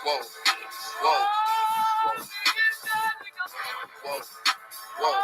Whoa, whoa, whoa, whoa, whoa.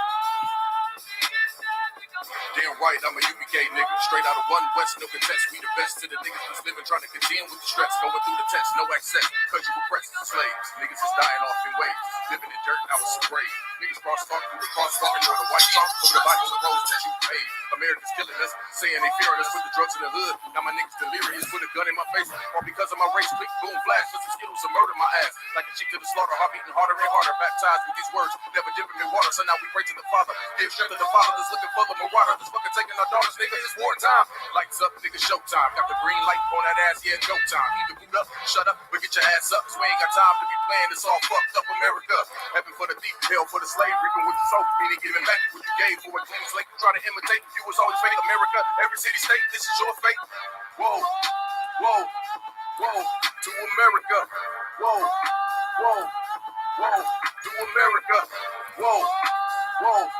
Damn right, I'm a UPK nigga. Straight out of one West, no contest. We the best to the niggas that's living, trying to contend with the stress. Going through the test, no access. Cause you repressed slaves. Niggas is dying off in waves. Living in dirt, now it's a grave. Niggas cross-talk through the crosswalk and the white talk over the bodies of those that you paid. Americans killing us, saying they fearing us with the drugs in the hood. Now my niggas delirious with a gun in my face. Or because of my race, click, boom, flash. Just the Skittles and murder my ass. Like a sheep to the slaughter, heart beating harder and harder. Baptized with these words, never dipping in water. So now we pray to the Father. Give strength to the Father that's looking for the marauder. That's fucking taking our daughters, nigga. It's wartime. Lights up, nigga, showtime. Got the green light on that ass, yeah, go time. Either boot up, shut up, or get your ass up. So we ain't got time to be playing. It's all fucked up America. Heaven for the thief, hell for the slave. Reaping with the soul, meaning giving back what you gave for a clean slate. Try to imitate, you was always fake. America, every city, state, this is your fate. Whoa, whoa, whoa, to America. Whoa, whoa, whoa, to America. Whoa, whoa,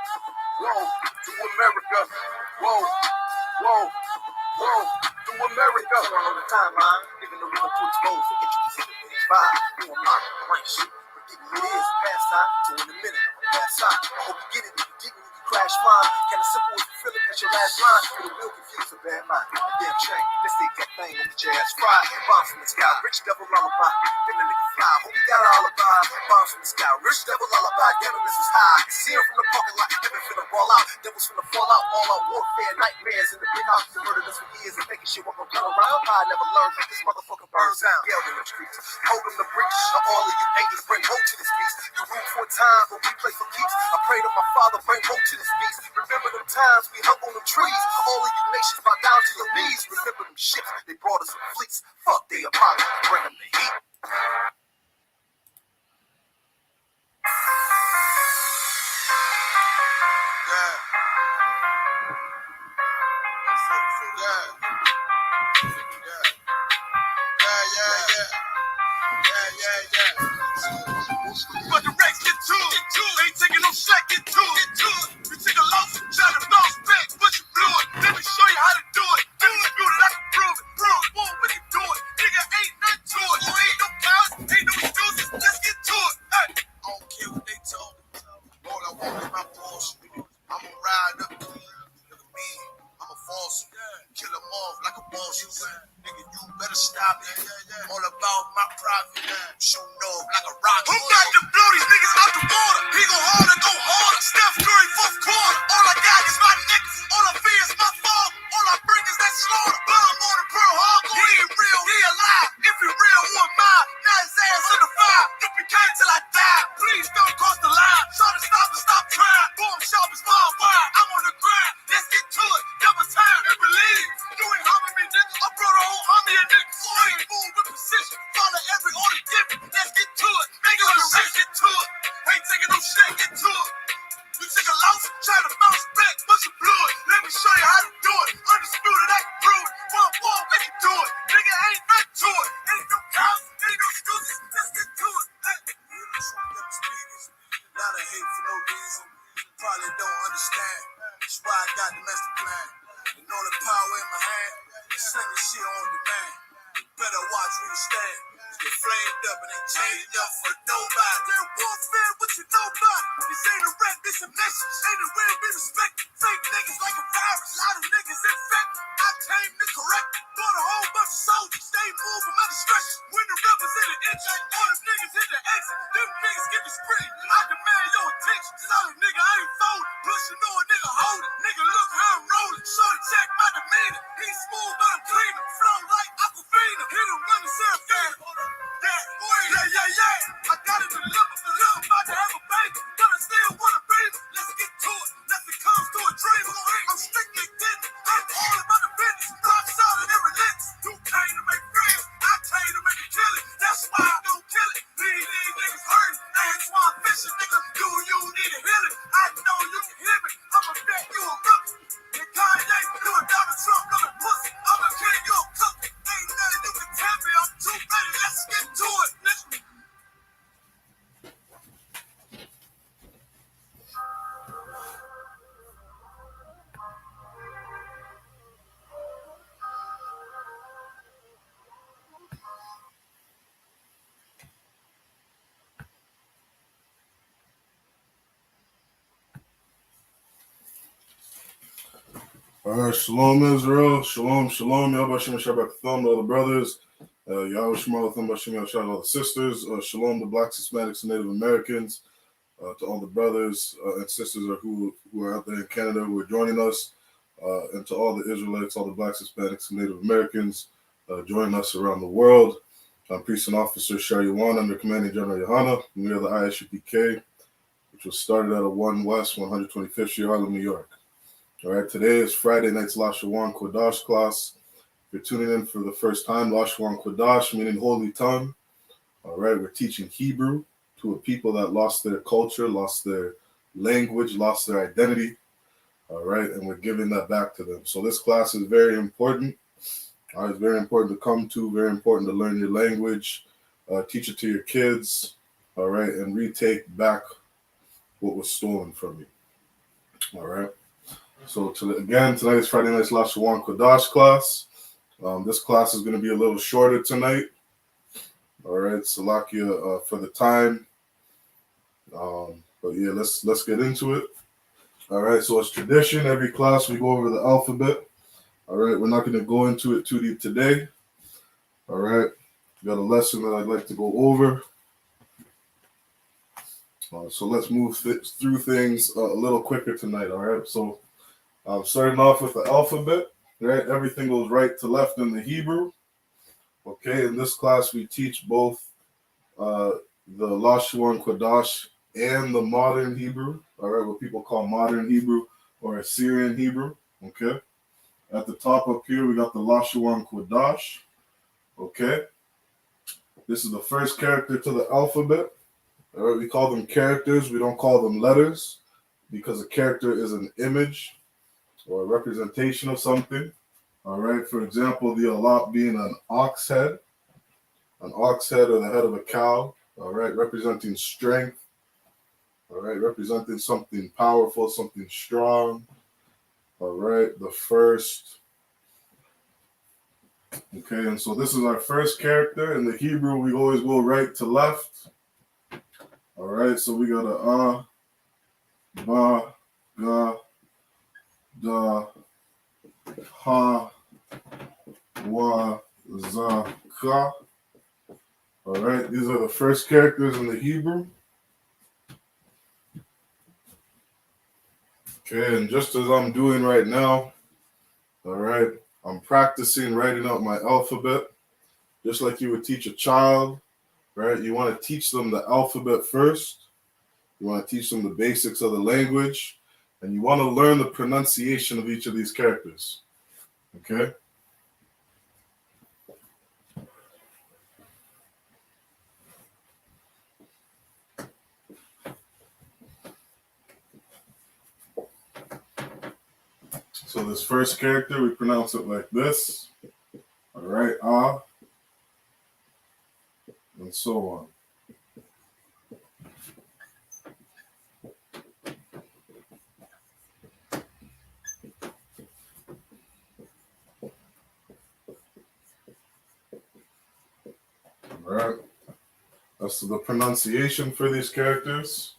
whoa, to America. Whoa, whoa, whoa, to America. All the time, man. Even though we don't put exposed to introduce it to the vibe, doing my brain shit. It is past time, so in a minute, pass out. I hope you get it. If you didn't, you can crash fine. Kind of simple as you feel it, that's your last line. But it will confuse a bad mind. A damn shame. Let's take that thing on the jazz fried. Bombs from the sky, rich devil lullaby. Then the nigga fly. Hope you got an alibi. Bombs from the sky, rich devil lullaby. Damn, this is high. You see him from the parking lot. Heaven finna roll out. Devils finna fall out. All out warfare, nightmares in the big house. They murdered us for years and thinking shit won't come around. I never learned that this motherfucker burns down. Yelled in the streets. Hold them the breach. All of you haters bring hope to this beast. You root for time, but we play for keeps. I pray to my Father, bring hope to this beast. Remember them times we hung on them trees. All of you nations bow down to your knees. Remember them ships, they brought us some fleets. Fuck the Apollo, bring them the heat. But the Rex get to it. Ain't taking no slack, get to it. You take a loss, try to bounce back, but you blew it. Let me show you how to do it. Distribute it, I can prove it. Whoa, we can do it. Nigga, ain't nothing to it. Ain't no cows, ain't no excuses. Let's get to it. Hey. I don't care what they told me. All I want is my Porsche. I'ma ride up to you. Look at me. I'm a false. Kill them off like a boss. Nigga, you better stop it. All about my profit. Shooting off like a rocket. Who got to blow these niggas out the water? He go hard and go harder. Steph Curry, fourth quarter. All I got is my niggas. All I fear is my father. All I bring is that slaughter. Bomb on the Pearl Harbor. He ain't real, he alive. If he real, who am I? Now his ass in the fire. YAHANNA till I die. Please don't cross the line. Try to stop and stop trying. Bomb sharp as my wire. I'm on the grind. Let's get to it. Double time and believe. You ain't harming me, nigga. I brought a whole army of niggas. So I ain't move with precision. Follow every order given. Let's get to it. Make it shit, get to it. Ain't taking no shit, get to it. You take a loss, try to bounce back, but you blew it. Let me show you how to do it. Undisputed, I can prove it. One, we can do it. Nigga, ain't nothing to it. Ain't no cows, ain't no excuses. Let's get to it. A lot of hate for no reason. Probably don't understand. That's why I got the master plan. And all the power in my hand. Slinging shit on demand. Better watch where you stand. Get flamed up and ain't changed up for nobody. They're warfare, what you know about? This ain't a rap, this a message. Ain't a way to be respected. Fake niggas like a virus. A lot of niggas infected. I came to correct. Bought a whole bunch of soldiers. Stay moving under stress. When the rivers in the engine, all them niggas hit the exit. Them niggas get the sprint. I demand your attention. Solid nigga, I ain't folding. Plus you know a nigga hold it. Nigga, look how I'm rolling. Shorty check my demeanor. He's smooth, but I'm cleaner. Flow like Aquafina. Hit him when the Serafina. Yeah. I got it delivered for love. About to have a baby, but I still wanna breathe. Let's get to it. Nothing comes to a dream. I'm strictly getting it. I'm all about the business. Rock solid and relentless. You came to make friends. I came to make a kill. All right, Shalom Israel, Shalom, Shalom, Yahweh Shabbat Thumb to all the brothers, Yahweh Shema Thumb Shabbat to all the sisters, Shalom to Blacks, Hispanics, and Native Americans, to all the brothers and sisters who are out there in Canada who are joining us, and to all the Israelites, all the Blacks, Hispanics, and Native Americans joining us around the world. I'm Priest and Officer YAHANNA under Commanding General YAHANNA. We are the I.S.U.P.K, which was started out of 1 West 125th Street, Harlem, New York. All right, today is Friday night's Lashawan Kodash class. If you're tuning in for the first time, Lashawan Kodash, meaning holy tongue. All right, we're teaching Hebrew to a people that lost their culture, lost their language, lost their identity. All right, and we're giving that back to them. So this class is very important. It's very important to come to, very important to learn your language, teach it to your kids, all right, and retake back what was stolen from you. All right. So again, tonight is Friday night's Lashawan Kodash class. This class is going to be a little shorter tonight. All right, Salakia for the time. But yeah, let's get into it. All right, so it's tradition. Every class we go over the alphabet. All right, we're not going to go into it too deep today. All right, we got a lesson that I'd like to go over. So let's move through things a little quicker tonight. All right, so starting off with the alphabet, right? Everything goes right to left in the Hebrew. Okay, in this class we teach both the Lashawan Kodash and the modern Hebrew. All right, what people call modern Hebrew or Assyrian Hebrew. Okay, at the top up here we got the Lashawan Kodash. Okay, this is the first character to the alphabet. All right, we call them characters. We don't call them letters because a character is an image or a representation of something. All right, for example, the alap being an ox head or the head of a cow, all right, representing strength, all right, representing something powerful, something strong, all right, the first. Okay, and so this is our first character. In the Hebrew, we always go right to left. All right, so we got a ba, ga, da, ha, wa, za, ka. All right, these are the first characters in the Hebrew. Okay, and just as I'm doing right now, all right, I'm practicing writing out my alphabet, just like you would teach a child, right? You want to teach them the alphabet first. You want to teach them the basics of the language, and you want to learn the pronunciation of each of these characters. Okay? So this first character, we pronounce it like this. All right, ah, and so on. All right. That's the pronunciation for these characters.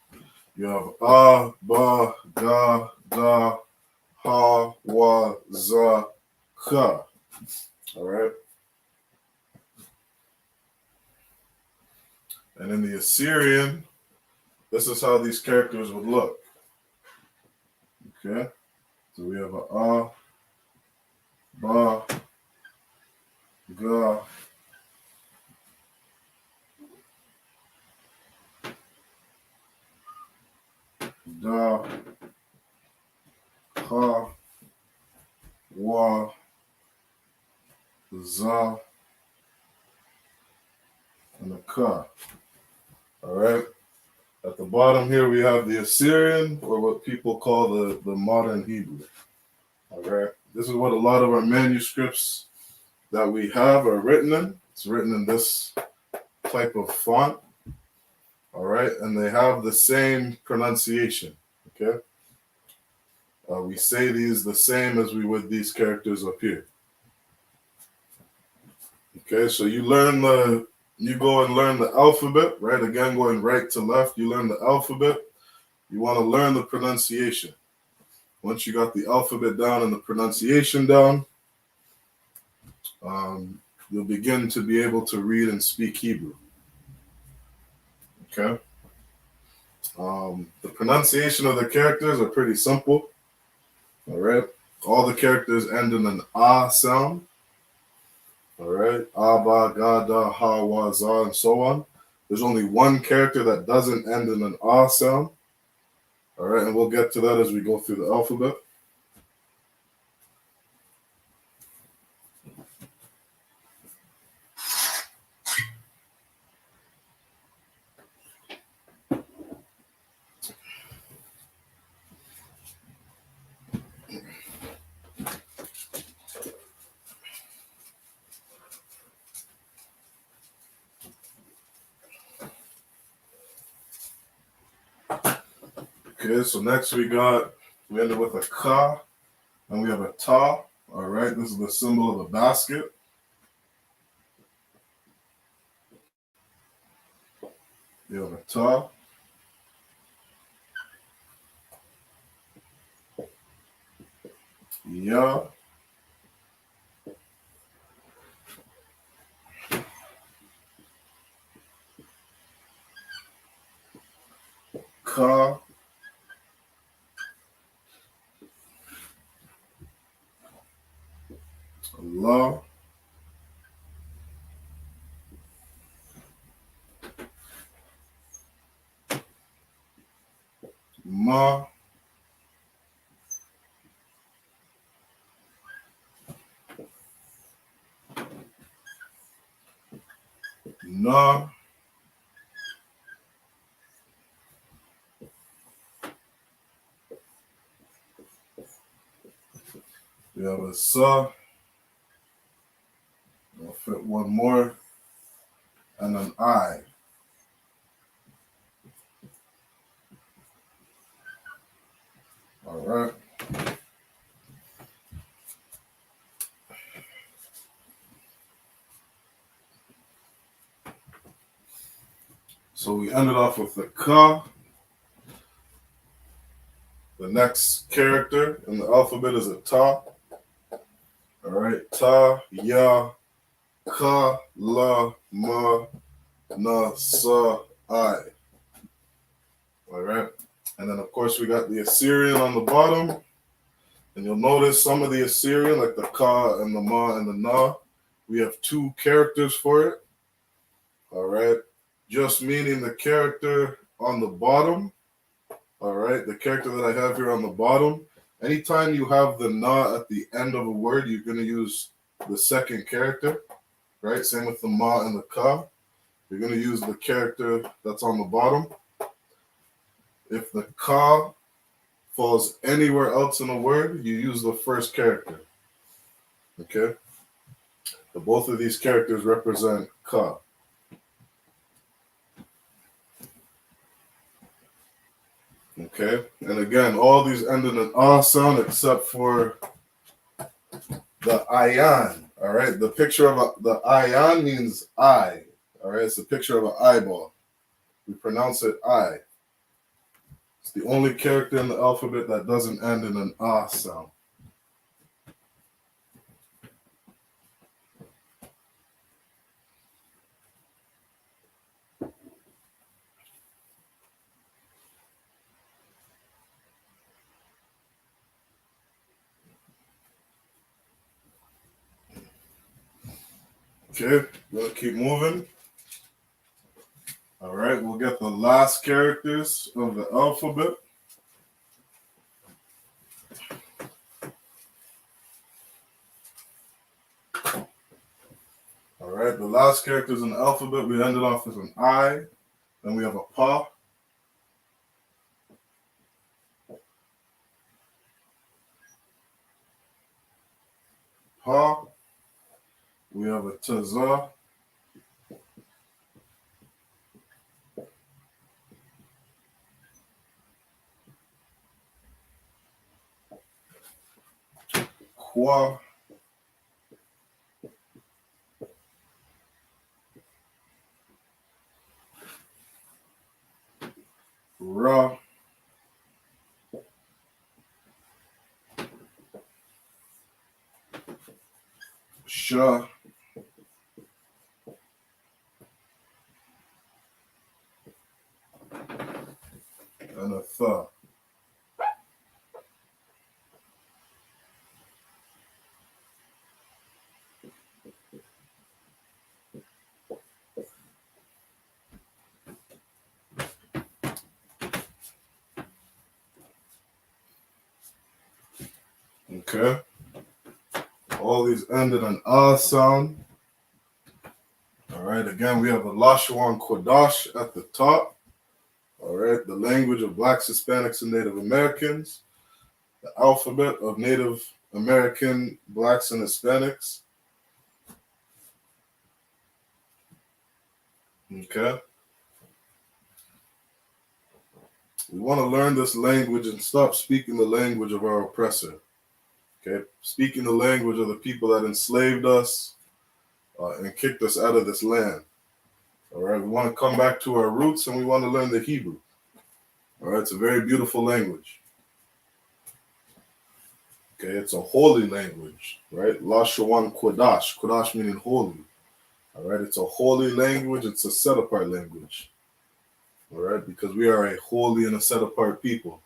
You have ah, ba, ga, da, ha, wa, za, ka. All right. And in the Assyrian, this is how these characters would look. Okay. So we have a ah, ba, ga, da, ha, wa, za, and a ka. All right. At the bottom here, we have the Assyrian, or what people call the modern Hebrew. All right. This is what a lot of our manuscripts that we have are written in. It's written in this type of font. All right. And they have the same pronunciation. Okay. We say these the same as we would these characters up here. Okay. So you go and learn the alphabet, right? Again, going right to left, you learn the alphabet. You want to learn the pronunciation. Once you got the alphabet down and the pronunciation down, you'll begin to be able to read and speak Hebrew. Okay? The pronunciation of the characters are pretty simple. All right? All the characters end in an ah sound. All right? Abba, Gada, Ha, Wa, Za, and so on. There's only one character that doesn't end in an ah sound. All right? And we'll get to that as we go through the alphabet. Okay, so next we ended with a ka, and we have a ta. All right, this is the symbol of a basket. You have a ta. Ya. Ka. La. Ma. Na. We have a sa. I'll fit one more. And an I. All right. So we ended off with the ka. The next character in the alphabet is a ta. All right. Ta, ya, ka, la, ma, na, sa, I. All right. And then, of course, we got the Assyrian on the bottom. And you'll notice some of the Assyrian, like the ka and the ma and the na, we have two characters for it. All right. Just meaning the character on the bottom. All right. The character that I have here on the bottom. Anytime you have the na at the end of a word, you're going to use the second character. Right. Same with the ma and the ka. You're going to use the character that's on the bottom. If the ka falls anywhere else in a word, you use the first character. Okay? So both of these characters represent ka. Okay? And again, all these end in an ah sound except for the ayan. All right? The picture of the ayan means eye. All right? It's a picture of an eyeball. We pronounce it I. It's the only character in the alphabet that doesn't end in an ah sound. Okay, we'll keep moving. All right, we'll get the last characters of the alphabet. All right, the last characters in the alphabet, we ended off with an I. Then we have a pa. Pa. We have a taza. Kwa. Ra. Sha, and a Tha. Okay. All these end in an ah sound. All right. Again, we have a Lashawan Kodash at the top. All right. The language of Blacks, Hispanics, and Native Americans. The alphabet of Native American Blacks and Hispanics. Okay. We want to learn this language and stop speaking the language of our oppressor. Okay. Speaking the language of the people that enslaved us and kicked us out of this land. All right. We want to come back to our roots and we want to learn the Hebrew. All right. It's a very beautiful language. Okay. It's a holy language, right? Lashawan Kodash. Kodash meaning holy. All right. It's a holy language. It's a set apart language. All right. Because we are a holy and a set apart people.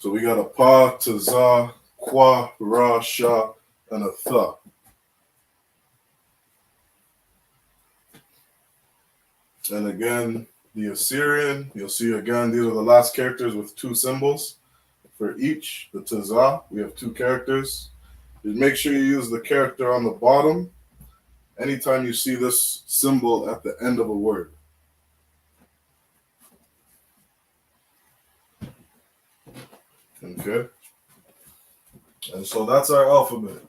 So we got a pa, taza, kwa, ra, sha, and a tha. And again, the Assyrian, you'll see again, these are the last characters with two symbols for each. The taza, we have two characters. Just make sure you use the character on the bottom anytime you see this symbol at the end of a word. Okay? And so that's our alphabet.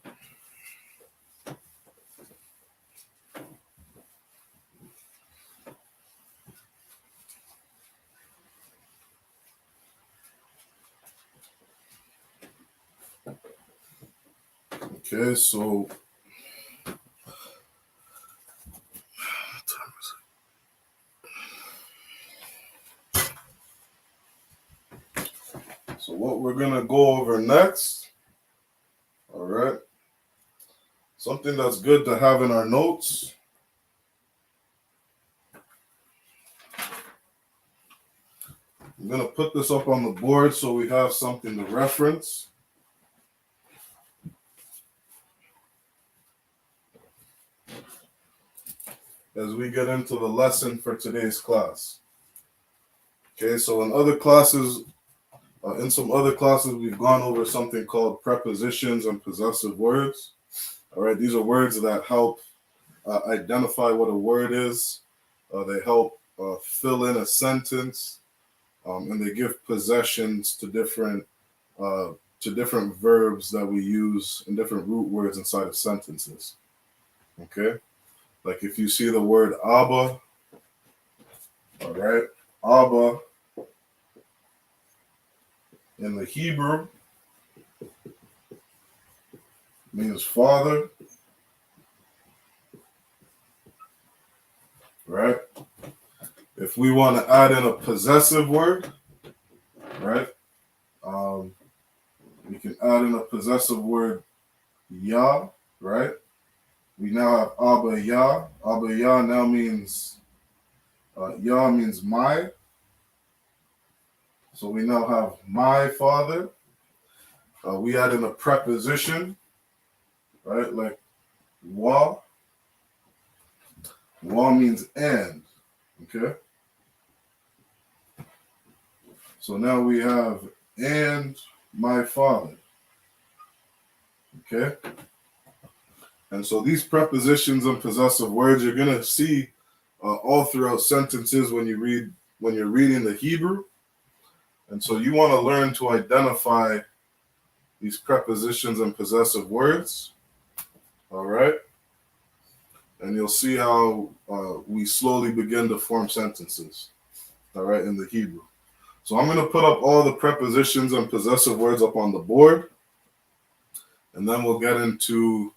Okay, so what we're gonna go over next, all right, something that's good to have in our notes. I'm gonna put this up on the board so we have something to reference. As we get into the lesson for today's class. Okay, so in other classes, in some other classes, we've gone over something called prepositions and possessive words. All right, these are words that help identify what a word is. They help fill in a sentence, and they give possessions to different verbs that we use in different root words inside of sentences. Okay, like if you see the word Abba, all right, Abba in the Hebrew means father, right? If we want to add in a possessive word, right, we can add in a possessive word, Yah, right? We now have Abba Yah. Abba Yah now means, Yah means my. So we now have my father. We add in a preposition, right, like wa. Wa means and, okay? So now we have and my father, okay? And so these prepositions and possessive words you're gonna see all throughout sentences when you're reading the Hebrew. And so you want to learn to identify these prepositions and possessive words, all right? And you'll see how we slowly begin to form sentences, all right, in the Hebrew. So I'm going to put up all the prepositions and possessive words up on the board, and then we'll get into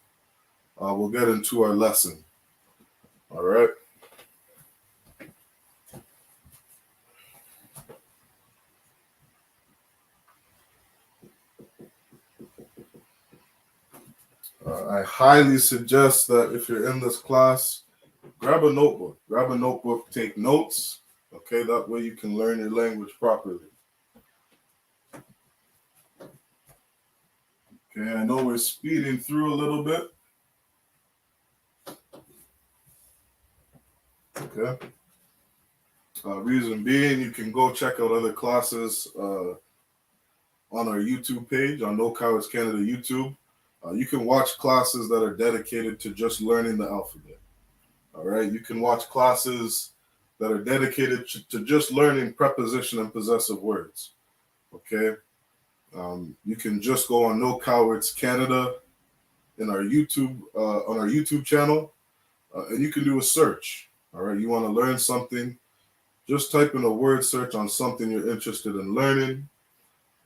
our lesson, all right? I highly suggest that if you're in this class, grab a notebook, take notes. Okay, that way you can learn your language properly. Okay, I know we're speeding through a little bit. Okay. Reason being, you can go check out other classes on our YouTube page, on No Cowards Canada YouTube. You can watch classes that are dedicated to just learning the alphabet. All right. You can watch classes that are dedicated to just learning preposition and possessive words. Okay. You can just go on No Cowards Canada in our YouTube on our YouTube channel, and you can do a search. All right. You want to learn something? Just type in a word search on something you're interested in learning.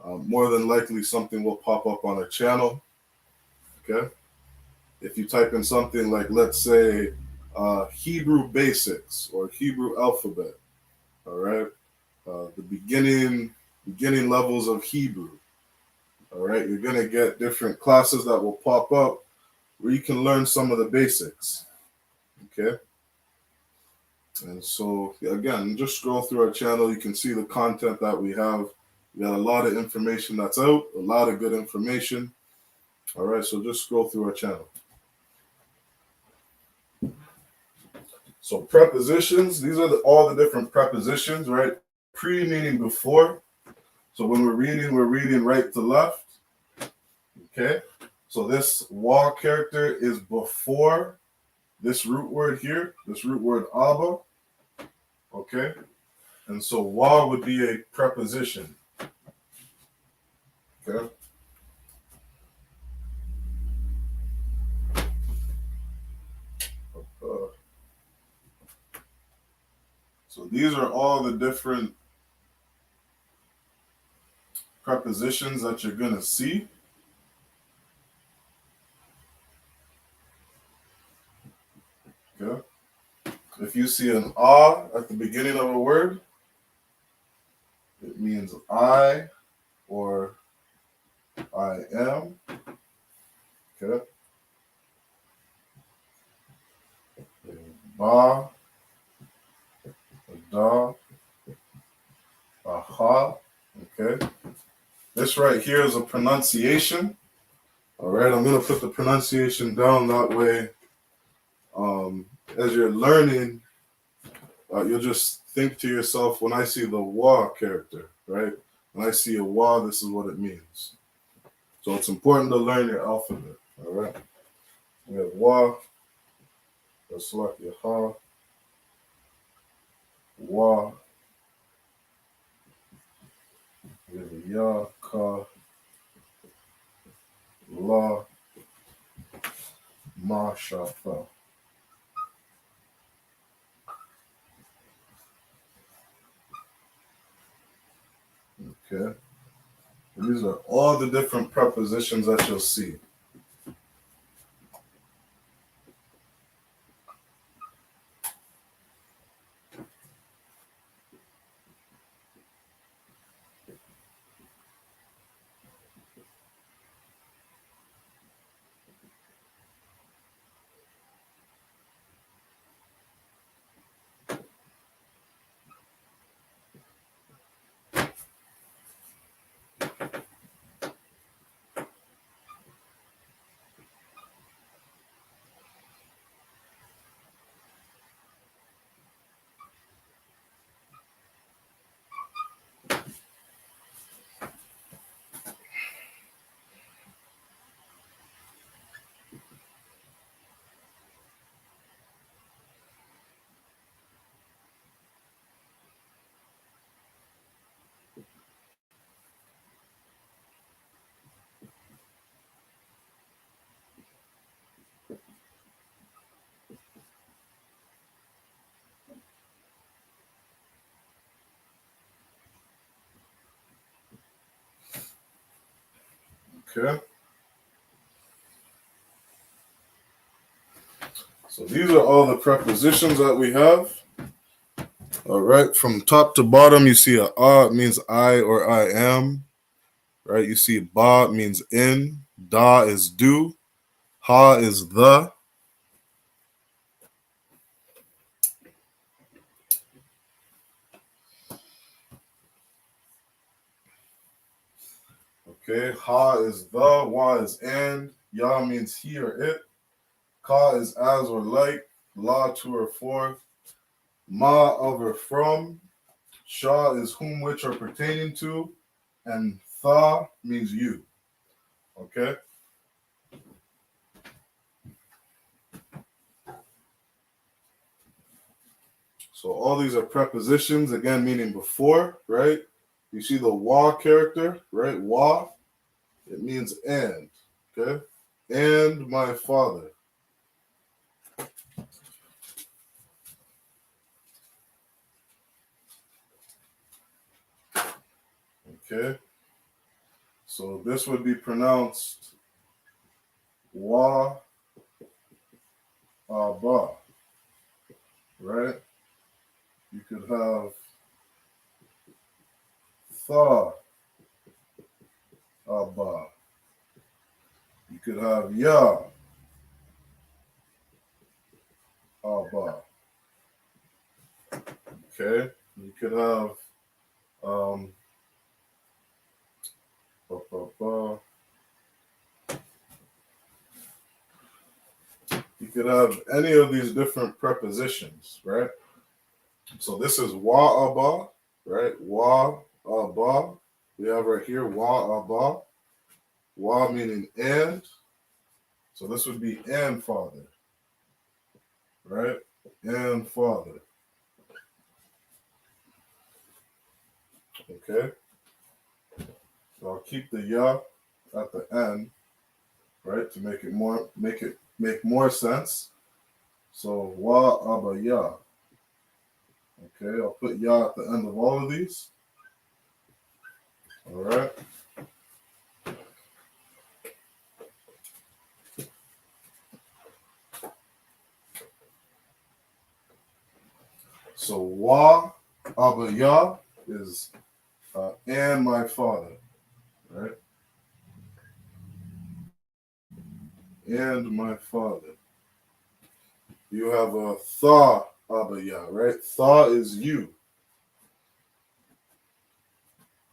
More than likely, something will pop up on our channel. Okay. If you type in something like, let's say, Hebrew basics or Hebrew alphabet, all right, the beginning levels of Hebrew, all right, you're gonna get different classes that will pop up where you can learn some of the basics. Okay. And so again, just scroll through our channel. You can see the content that we have. We got a lot of information that's out, a lot of good information. All right, so just scroll through our channel. So prepositions, these are all the different prepositions, right? Pre meaning before. So when we're reading right to left. Okay. So this wa character is before this root word here, this root word Abba. Okay. And so wa would be a preposition. Okay. So these are all the different prepositions that you're going to see. Okay. If you see an ah at the beginning of a word, it means I or I am. Okay. Ba, da, aha. Okay. This right here is a pronunciation. All right. I'm going to put the pronunciation down that way. As you're learning, you'll just think to yourself, when I see the wa character, right? When I see a wa, this is what it means. So it's important to learn your alphabet. All right. We have wa, that's like yaha, wa, we have ya, ka, la, ma, sha, fa. Okay. These are all the different prepositions that you'll see. Okay. So these are all the prepositions that we have. All right. From top to bottom, you see a it means I or I am. Right. You see ba means in. Da is do. Ha is the. Okay, ha is the, wa is and, ya means he or it, ka is as or like, la to or for, ma of or from, sha is whom, which, or pertaining to, and tha means you. Okay? So all these are prepositions, again, meaning before, right? You see the wa character, right? Wa, it means and, okay? And my father. Okay? So this would be pronounced wa aba, right? You could have tha aba. You could have ya aba. Okay? You could have ba, ba, ba. You could have any of these different prepositions, right? So this is wa aba, right? Wa aba. We have right here wa aba. Wa meaning and. So this would be and father, right? And father. Okay. So I'll keep the ya at the end, right, to make it make more sense. So wa aba ya. Okay, I'll put ya at the end of all of these. All right. So wa aba ya is and my father, right? And my father. You have a tha aba ya, right? Tha is you,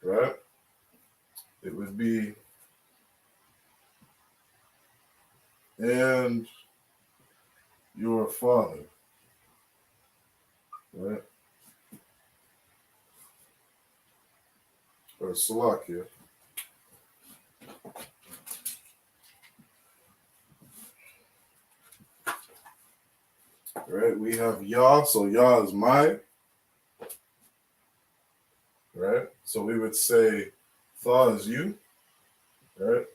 right? It would be and your father, right? Or Salakia. Right? We have ya, so ya is my, right? So we would say tha is you, right?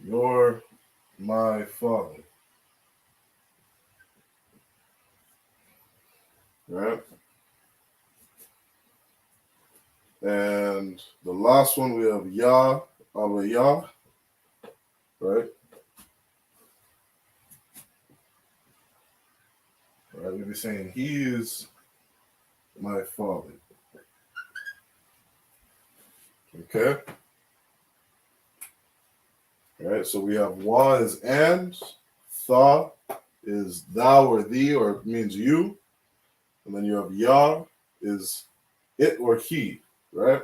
You're my father, right? And the last one we have ya, aba ya, right? Right? We'd be saying he is my father. Okay? All right, so we have wa is and, tha is thou or thee, or it means you, and then you have ya is it or he, right?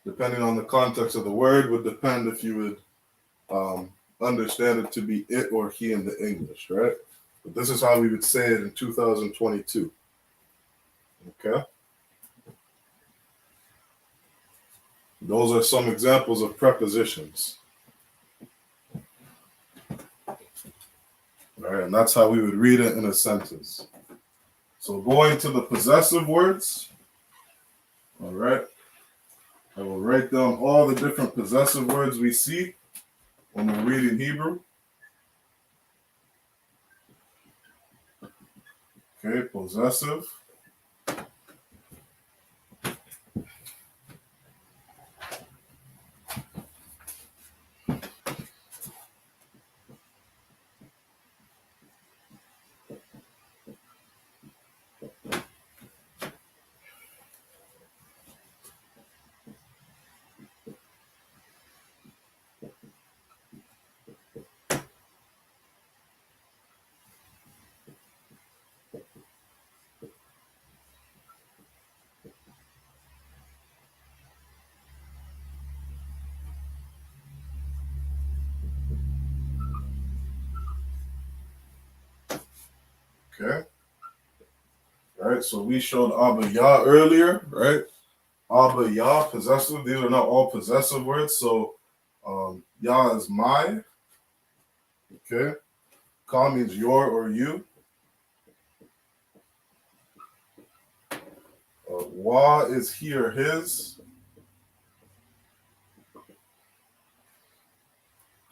Depending on the context of the word would depend if you would understand it to be it or he in the English, right? But this is how we would say it in 2022. Okay? Those are some examples of prepositions. All right, and that's how we would read it in a sentence. So going to the possessive words, all right, I will write down all the different possessive words we see when we're reading Hebrew. Okay, possessive. Okay. Right. So we showed Abba Yah earlier, right? Abba Yah, possessive. These are not all possessive words. So Yah is my. Okay. Ka means your or you. Wa is he or his.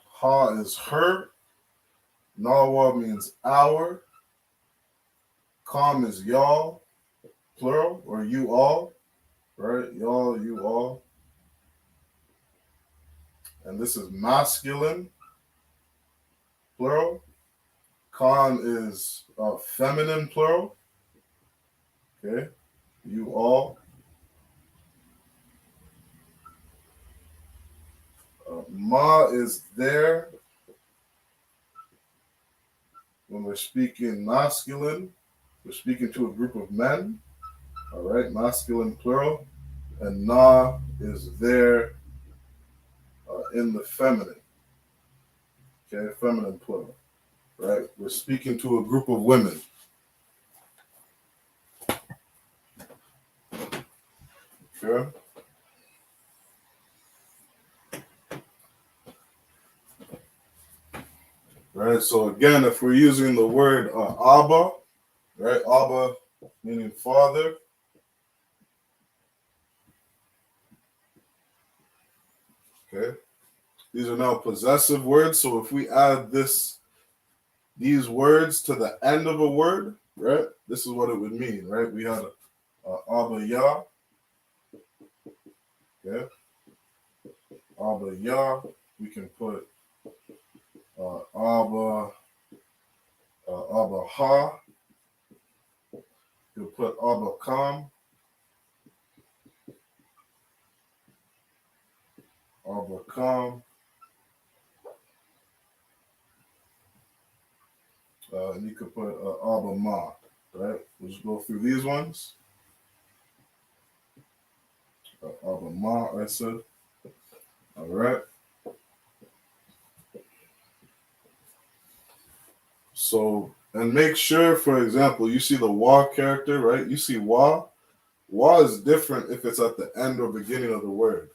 Ha is her. Nawa means our. Kam is y'all, plural, or you all, right? Y'all, you all. And this is masculine, plural. Khan is feminine, plural. Okay, you all. Ma is there when we're speaking masculine. We're speaking to a group of men. All right, masculine, plural. And na is there in the feminine. Okay, feminine, plural. Right, we're speaking to a group of women. Okay. Right, so again, if we're using the word Abba, right, Abba meaning father, okay, these are now possessive words. So if we add these words to the end of a word, right, this is what it would mean, right? We had Abba Yah, okay, Abba Yah. We can put Abba Ha. You put Abba Kam, Abba Kam. And you could put Abba Ma, right? We'll just go through these ones. Abba Ma, I said. All right. So, and make sure, for example, you see the wa character, right? You see wa. Wa is different if it's at the end or beginning of the word,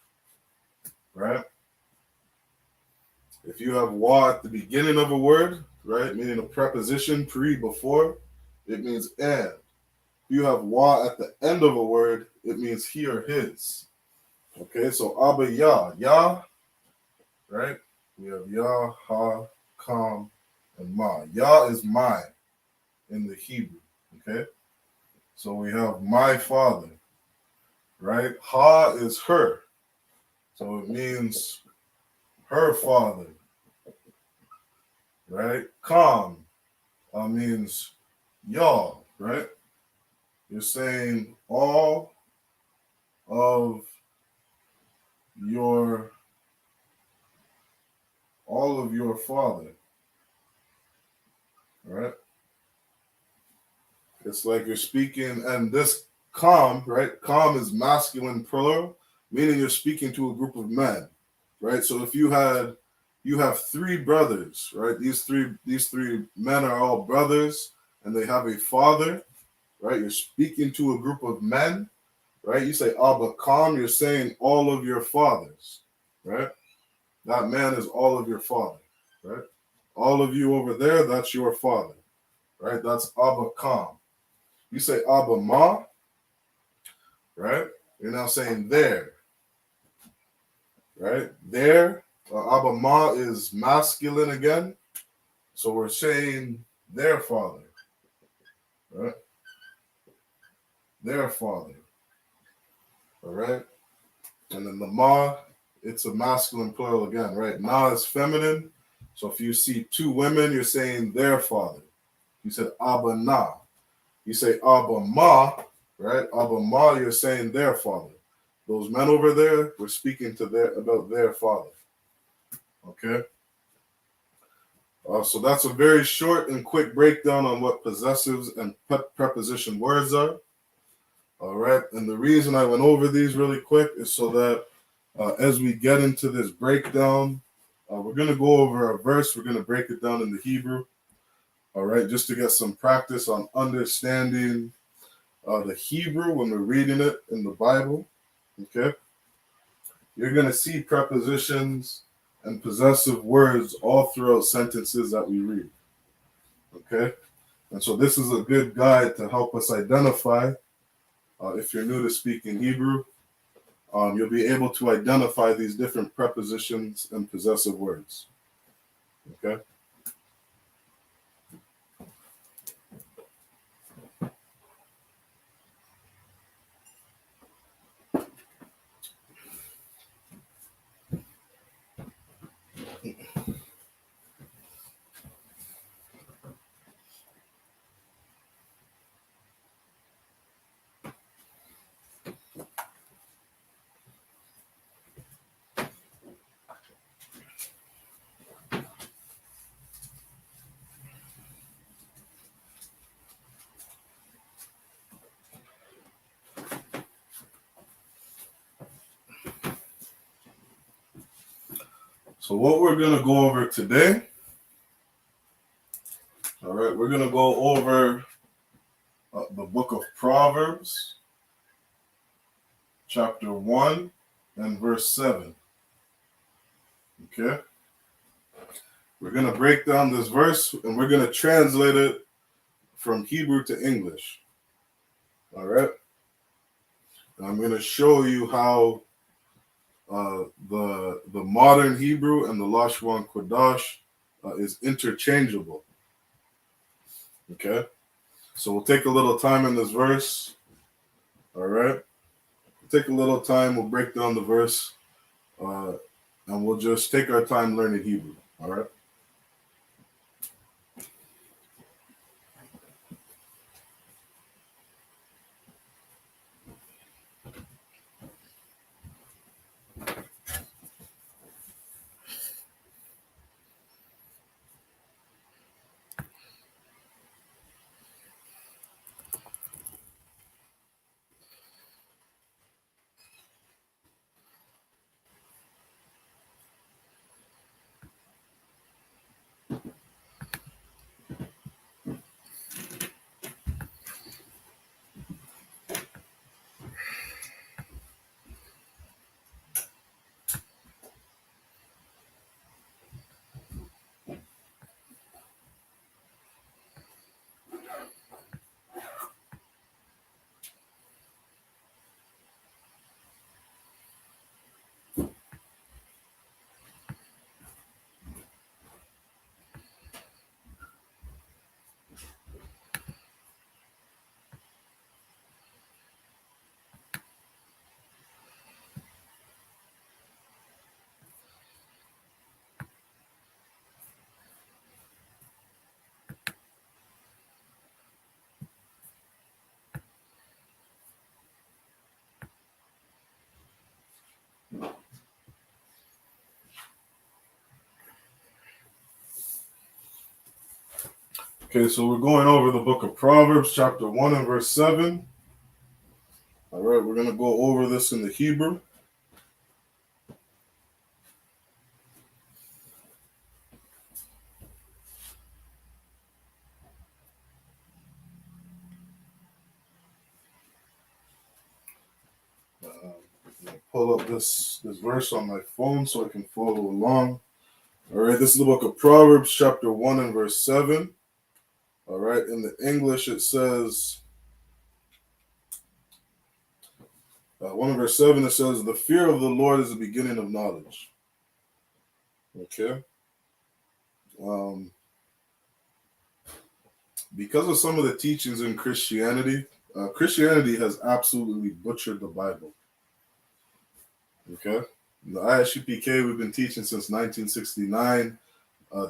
right? If you have wa at the beginning of a word, right, meaning a preposition pre before, it means and. If you have wa at the end of a word, it means he or his. Okay, so Abba Yah, Yah, right? We have Yah, Ha, Kam, and Ma. Yah is mine in the Hebrew, okay? So we have my father, right? Ha is her. So it means her father, right? Kam means y'all, right? You're saying all of your father, right? It's like you're speaking, and this Kam, right? Kam is masculine plural, meaning you're speaking to a group of men, right? So if you have three brothers, right? These three men are all brothers, and they have a father, right? You're speaking to a group of men, right? You say Abba Kam, you're saying all of your fathers, right? That man is all of your father, right? All of you over there, that's your father, right? That's Abba Kam. You say Abba Ma, right? You're now saying there, right? There, Abba Ma is masculine again. So we're saying their father, right? Their father, all right? And then the Ma, it's a masculine plural again, right? Na is feminine. So if you see two women, you're saying their father. You said Abba Na. You say Abba Ma, right? Abba Ma, you're saying their father. Those men over there, we're speaking to about their father. Okay? So that's a very short and quick breakdown on what possessives and preposition words are. All right. And the reason I went over these really quick is so that as we get into this breakdown, we're going to go over a verse. We're going to break it down in the Hebrew. all right, just to get some practice on understanding the Hebrew when we're reading it in the Bible, okay? You're going to see prepositions and possessive words all throughout sentences that we read, okay? And so this is a good guide to help us identify, if you're new to speaking Hebrew, you'll be able to identify these different prepositions and possessive words, okay? So what we're going to go over today, all right, we're going to go over the book of Proverbs, chapter 1 and verse 7, okay? We're going to break down this verse and we're going to translate it from Hebrew to English, all right? And I'm going to show you how the modern Hebrew and the Lashon Kodash is interchangeable. Okay, so we'll take a little time in this verse. All right, we'll take a little time. We'll break down the verse, and we'll just take our time learning Hebrew. All right. Okay, so we're going over the book of Proverbs, chapter 1 and verse 7. All right, we're going to go over this in the Hebrew. Pull up this verse on my phone so I can follow along. All right, this is the book of Proverbs, chapter 1 and verse 7. All right, in the English it says, 1 and verse 7, it says, the fear of the Lord is the beginning of knowledge. Okay. Because of some of the teachings in Christianity, Christianity has absolutely butchered the Bible. Okay. In the I.S.U.P.K, we've been teaching since 1969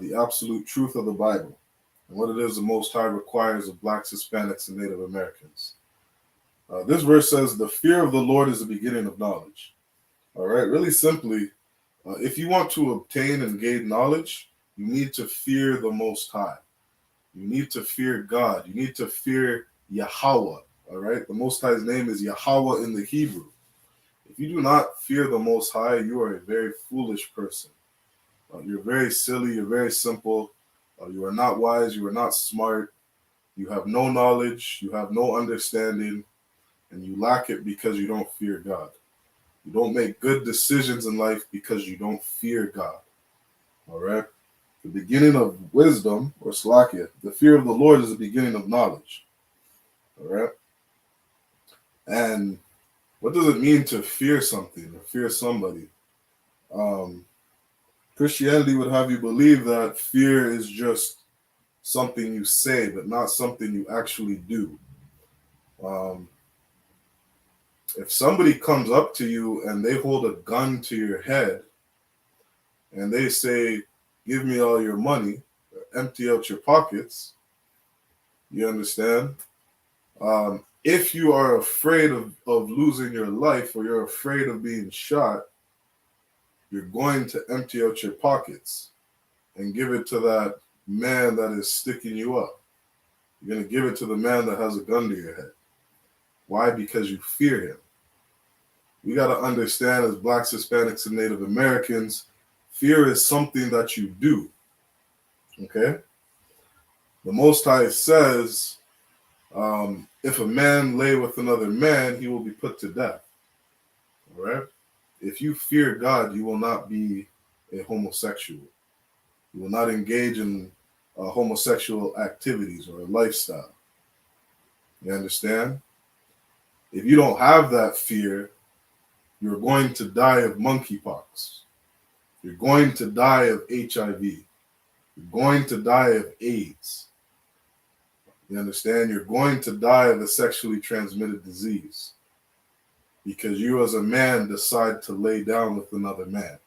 the absolute truth of the Bible and what it is the Most High requires of Blacks, Hispanics, and Native Americans. This verse says, the fear of the Lord is the beginning of knowledge. All right. Really simply, if you want to obtain and gain knowledge, you need to fear the Most High. You need to fear God. You need to fear Yahweh. All right. The Most High's name is Yahweh in the Hebrew. If you do not fear the Most High, you are a very foolish person. You're very silly. You're very simple. You are not wise. You are not smart. You have no knowledge. You have no understanding. And you lack it because you don't fear God. You don't make good decisions in life because you don't fear God. All right? The beginning of wisdom, or slakia, the fear of the Lord is the beginning of knowledge. All right? And what does it mean to fear something or fear somebody? Christianity would have you believe that fear is just something you say, but not something you actually do. If somebody comes up to you and they hold a gun to your head and they say, give me all your money, empty out your pockets, you understand? If you are afraid of losing your life or you're afraid of being shot, you're going to empty out your pockets and give it to that man that is sticking you up. You're going to give it to the man that has a gun to your head. Why? Because you fear him. We got to understand, as Blacks, Hispanics, and Native Americans, fear is something that you do. Okay? The Most High says, if a man lay with another man, he will be put to death. All right? If you fear God, you will not be a homosexual. You will not engage in homosexual activities or a lifestyle. You understand? If you don't have that fear, you're going to die of monkeypox. You're going to die of HIV. You're going to die of AIDS. You understand? You're going to die of a sexually transmitted disease because you as a man decide to lay down with another man.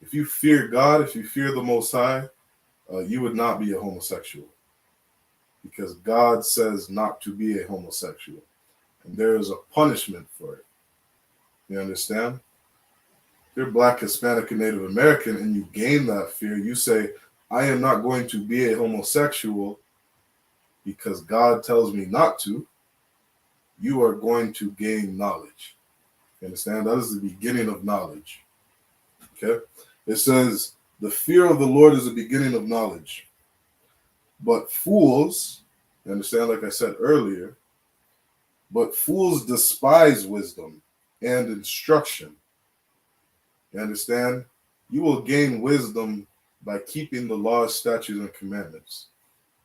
If you fear God, if you fear the Most High, you would not be a homosexual because God says not to be a homosexual. And there is a punishment for it. You understand? If you're Black, Hispanic, and Native American and you gain that fear, you say, I am not going to be a homosexual because God tells me not to. You are going to gain knowledge. You understand? That is the beginning of knowledge. Okay? It says, the fear of the Lord is the beginning of knowledge. But fools, you understand, like I said earlier, but fools despise wisdom and instruction. You understand? You will gain wisdom by keeping the laws, statutes, and commandments.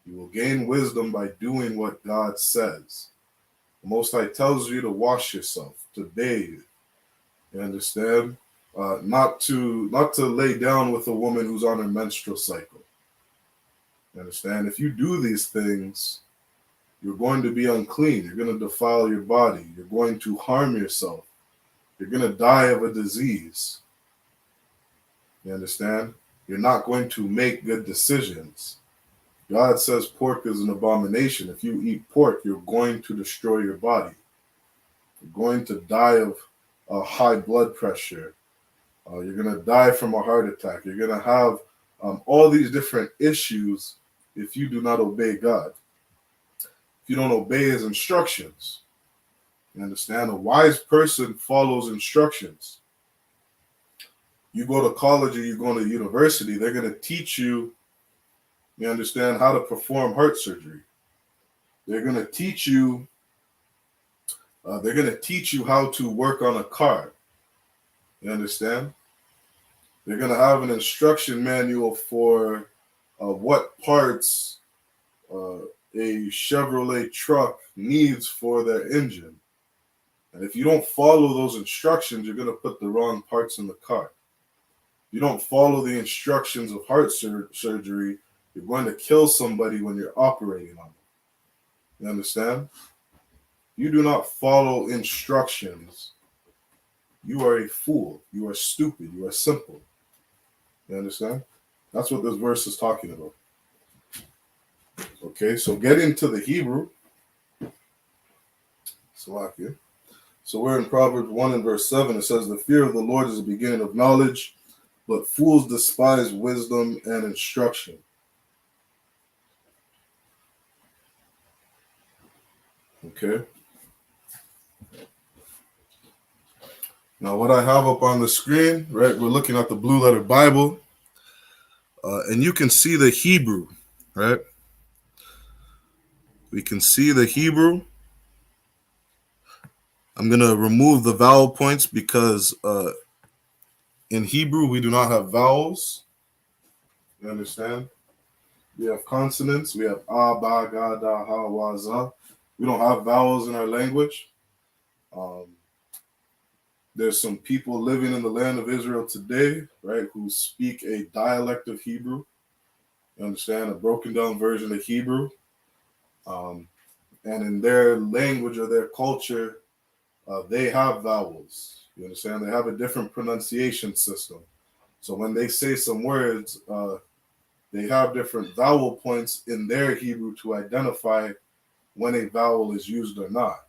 You will gain wisdom by doing what God says. The Most High tells you to wash yourself, to bathe. You understand? Not to lay down with a woman who's on her menstrual cycle. You understand? If you do these things, you're going to be unclean. You're going to defile your body. You're going to harm yourself. You're going to die of a disease. You understand? You're not going to make good decisions. God says pork is an abomination. If you eat pork, you're going to destroy your body. You're going to die of high blood pressure. You're going to die from a heart attack. You're going to have all these different issues if you do not obey God. If you don't obey his instructions. You understand? A wise person follows instructions. You go to college or you go to university, they're going to teach you, you understand, how to perform heart surgery. They're going to teach you how to work on a car. You understand? They're going to have an instruction manual for what parts a Chevrolet truck needs for their engine. And if you don't follow those instructions, you're going to put the wrong parts in the car. If you don't follow the instructions of heart surgery, you're going to kill somebody when you're operating on them. You understand? You do not follow instructions. You are a fool. You are stupid. You are simple. You understand? That's what this verse is talking about. Okay, so getting to the Hebrew. Salakia. So we're in Proverbs 1 and verse 7. It says, the fear of the Lord is the beginning of knowledge, but fools despise wisdom and instruction. Okay. Now what I have up on the screen, right, we're looking at the Blue Letter Bible. And you can see the Hebrew, right? We can see the Hebrew. I'm going to remove the vowel points because in Hebrew we do not have vowels. You understand? We have consonants. We have a, ba, ga, da, ha, wa, za. We don't have vowels in our language. There's some people living in the land of Israel today, right, who speak a dialect of Hebrew. You understand? A broken down version of Hebrew. And in their language or their culture, they have vowels. You understand? They have a different pronunciation system. So when they say some words, they have different vowel points in their Hebrew to identify when a vowel is used or not.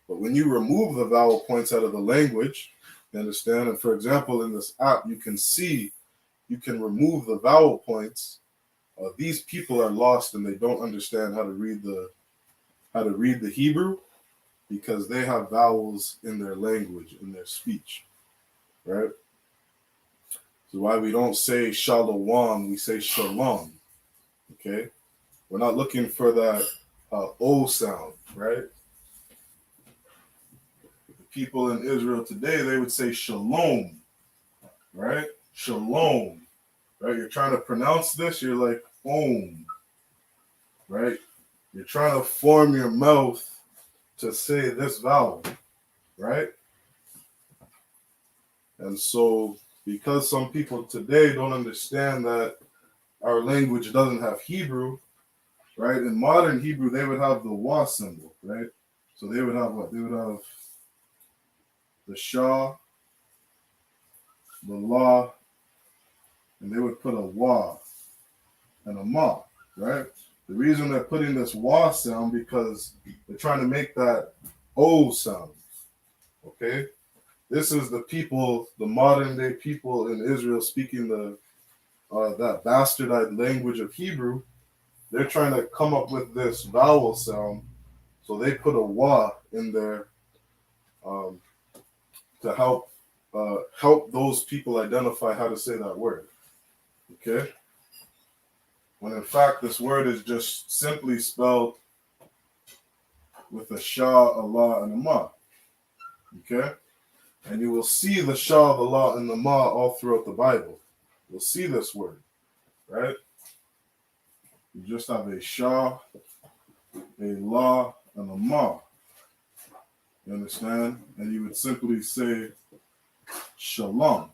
But when you remove the vowel points out of the language, you understand? And for example, in this app, you can see, you can remove the vowel points. These people are lost and they don't understand how to read the Hebrew because they have vowels in their language, in their speech, right? So why we don't say shalom, we say shalom, okay? We're not looking for that O sound, right? The people in Israel today, they would say shalom, right? Shalom, right? You're trying to pronounce this, you're like om, right? You're trying to form your mouth to say this vowel, right? And so, because some people today don't understand that our language doesn't have Hebrew, right? In modern Hebrew, they would have the wa symbol, right? So they would have what? They would have the shah, the la, and they would put a wa and a ma, right? The reason they're putting this wa sound because they're trying to make that o sound, okay? This is the people, the modern day people in Israel speaking that bastardized language of Hebrew. They're trying to come up with this vowel sound, so they put a wa in there to help those people identify how to say that word. Okay, when in fact this word is just simply spelled with a shah, a la, and a ma. Okay, and you will see the shah, the la, and the ma all throughout the Bible. You'll see this word, right? You just have a shah, a la, and a ma. You understand? And you would simply say shalom.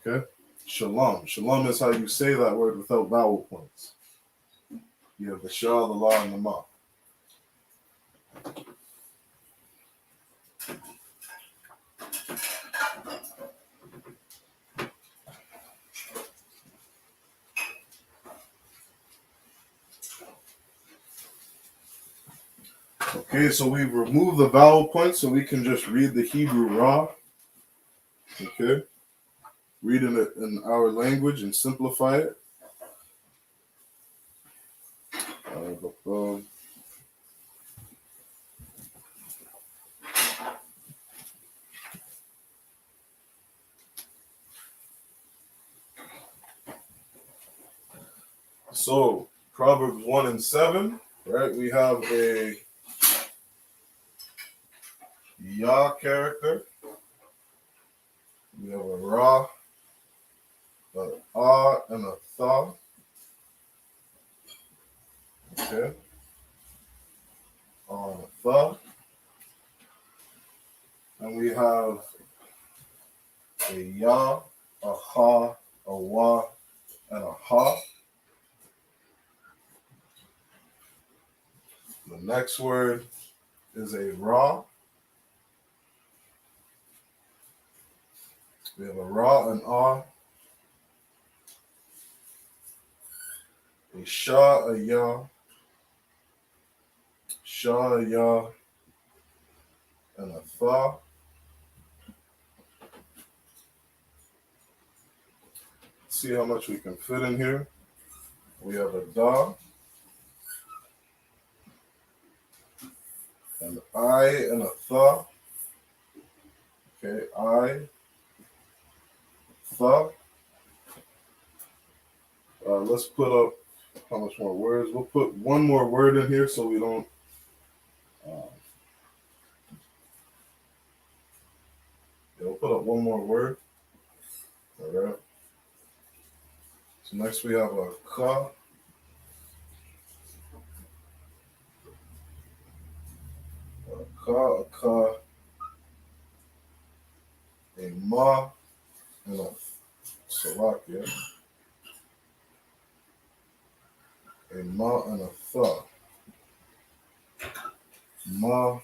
Okay? Shalom. Shalom is how you say that word without vowel points. You have the shah, the la, and the ma. Okay, so we've removed the vowel points so we can just read the Hebrew raw. Okay? Reading it in our language and simplify it. So, Proverbs 1 and 7, right? We have a Yah character. We have a Ra, an Ah, and a Tha. Okay? On a Tha. And we have a Ya, a Ha, a Wa, and a Ha. The next word is a Ra. We have a Ra and Ah, a Shah, a Ya, Shah, a Ya, and a Tha. See how much we can fit in here. We have a Da, an I, and a Tha. Okay, I, Tha. Let's put up how much more words. We'll put one more word in here so we don't. We'll put up one more word. All right. So next we have a ka. A ka, a ma, and a salak, yeah. A ma and a tha. Ma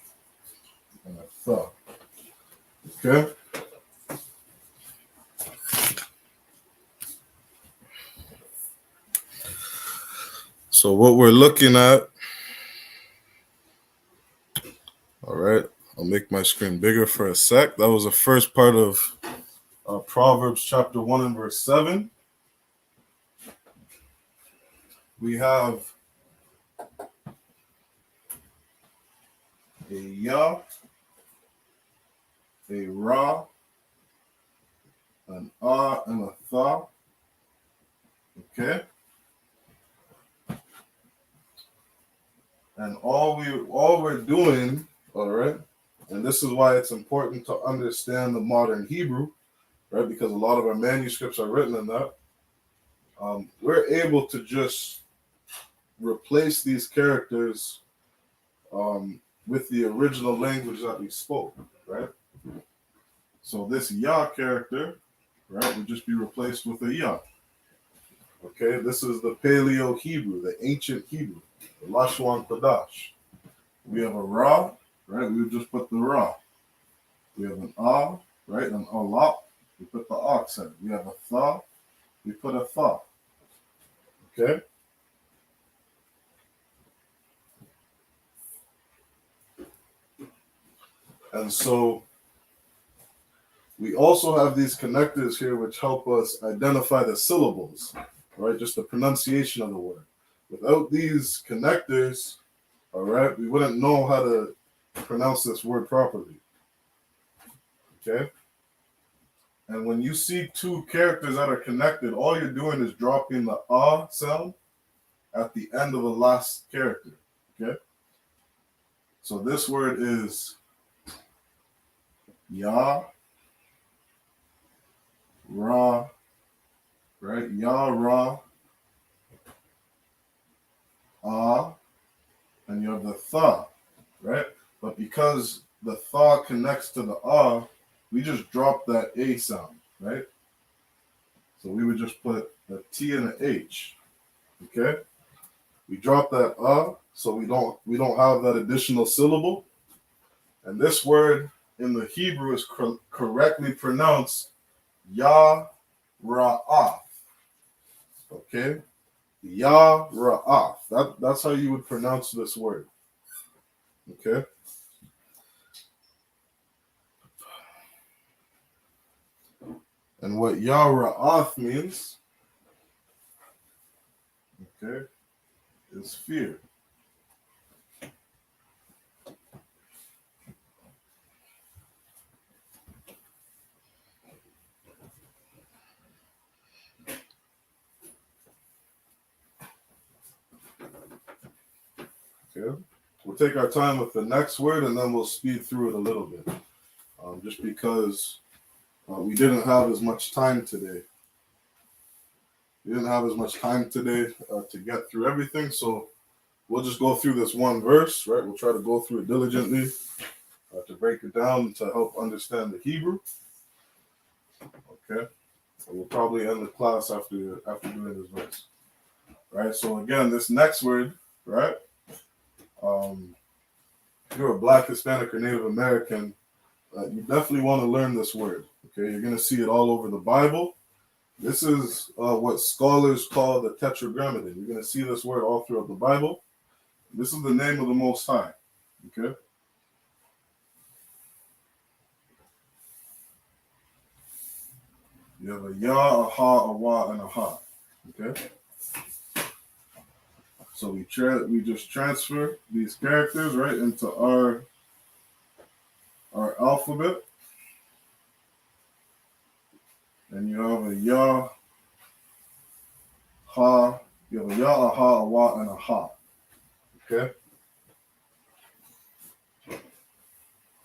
and a tha. Okay? So what we're looking at, all right, I'll make my screen bigger for a sec. That was the first part of Proverbs chapter 1 and verse 7. We have a ya, a ra, an and a tha. Okay? And all we're doing, all right, and this is why it's important to understand the modern Hebrew, right? Because a lot of our manuscripts are written in that. We're able to just replace these characters with the original language that we spoke, right? So this ya character, right, would just be replaced with a ya. Okay, this is the Paleo Hebrew, the ancient Hebrew, the Lashon Kodash. We have a ra, right? We would just put the ra. We have an right? An alap, we put the accent. We have a tha, we put a tha. Okay? And so we also have these connectors here which help us identify the syllables, right? Just the pronunciation of the word. Without these connectors, all right, we wouldn't know how to pronounce this word properly. Okay? And when you see two characters that are connected, all you're doing is dropping the sound at the end of the last character. Okay? So this word is ya, ra, right? Ya, ra, and you have the tha, right? But because the tha connects to the we just drop that a sound, right? So we would just put a t and an h. Okay? We drop that so we don't have that additional syllable. And this word in the Hebrew is correctly pronounced ya ra'af. Okay? Ya ra'af. That's how you would pronounce this word. Okay? And what ya ra'af means, okay, is fear. Okay? We'll take our time with the next word and then we'll speed through it a little bit. Just because we didn't have as much time today. We didn't have as much time today to get through everything, so we'll just go through this one verse, right? We'll try to go through it diligently to break it down to help understand the Hebrew. Okay? And we'll probably end the class after doing this verse. Right? So again, this next word, right? If you're a Black, Hispanic, or Native American, you definitely want to learn this word. Okay? You're going to see it all over the Bible. This is what scholars call the Tetragrammaton. You're going to see this word all throughout the Bible. This is the name of the Most High. Okay? You have a ya, a ha, a wa, and a ha. Okay? So we just transfer these characters right into our alphabet. And you have a ya, Ha. You have a Yah, a Ha, a Wa, and a Ha. Okay?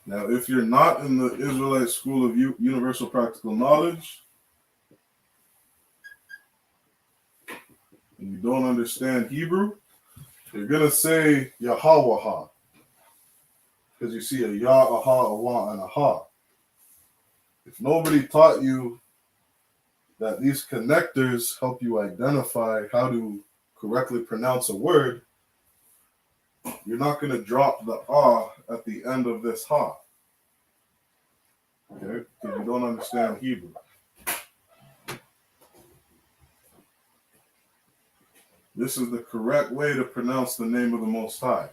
Now, if you're not in the Israelite School of Universal Practical Knowledge, and you don't understand Hebrew, you're going to say Yahweh, because you see a Yah, a Ha, a Wa, and a Ha. If nobody taught you that these connectors help you identify how to correctly pronounce a word, you're not going to drop the Ah at the end of this Ha. Okay? Because you don't understand Hebrew. This is the correct way to pronounce the name of the Most High.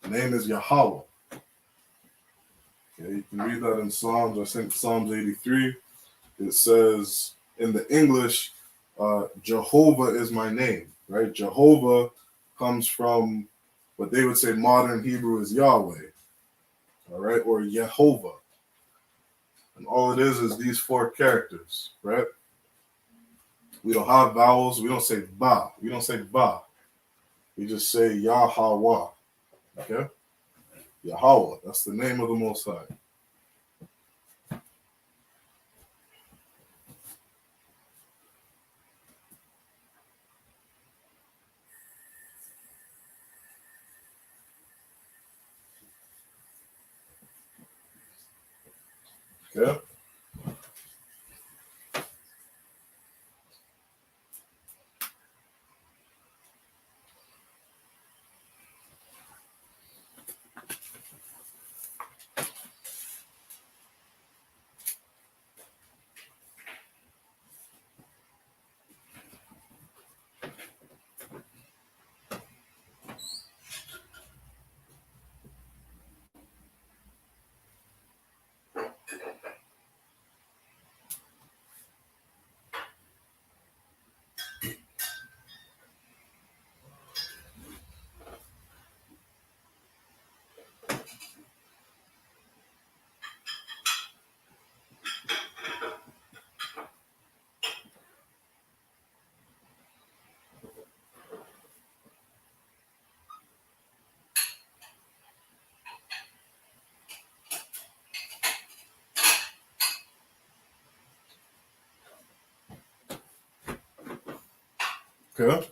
The name is Yahweh. Okay, you can read that in Psalms. I think Psalms 83. It says in the English, Jehovah is my name, right? Jehovah comes from what they would say modern Hebrew is Yahweh, all right, or Yehovah. And all it is these four characters, right? We don't have vowels. We don't say ba. We don't say ba. We just say Yahweh, okay? Yahweh, that's the name of the Most High. Okay? Okay?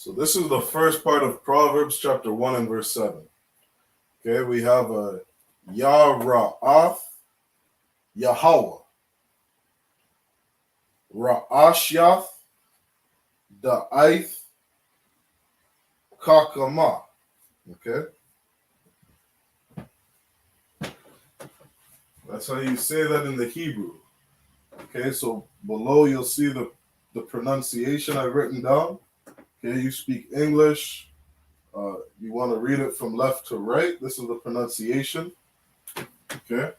So this is the first part of Proverbs chapter 1 and verse 7. Okay, we have a Yah-Ra'ath, Yahweh, Ra'ashyath, Da'ith, Kakama. Okay, that's how you say that in the Hebrew. Okay, so below you'll see the pronunciation I've written down. Okay, you speak English. You want to read it from left to right. This is the pronunciation. Okay.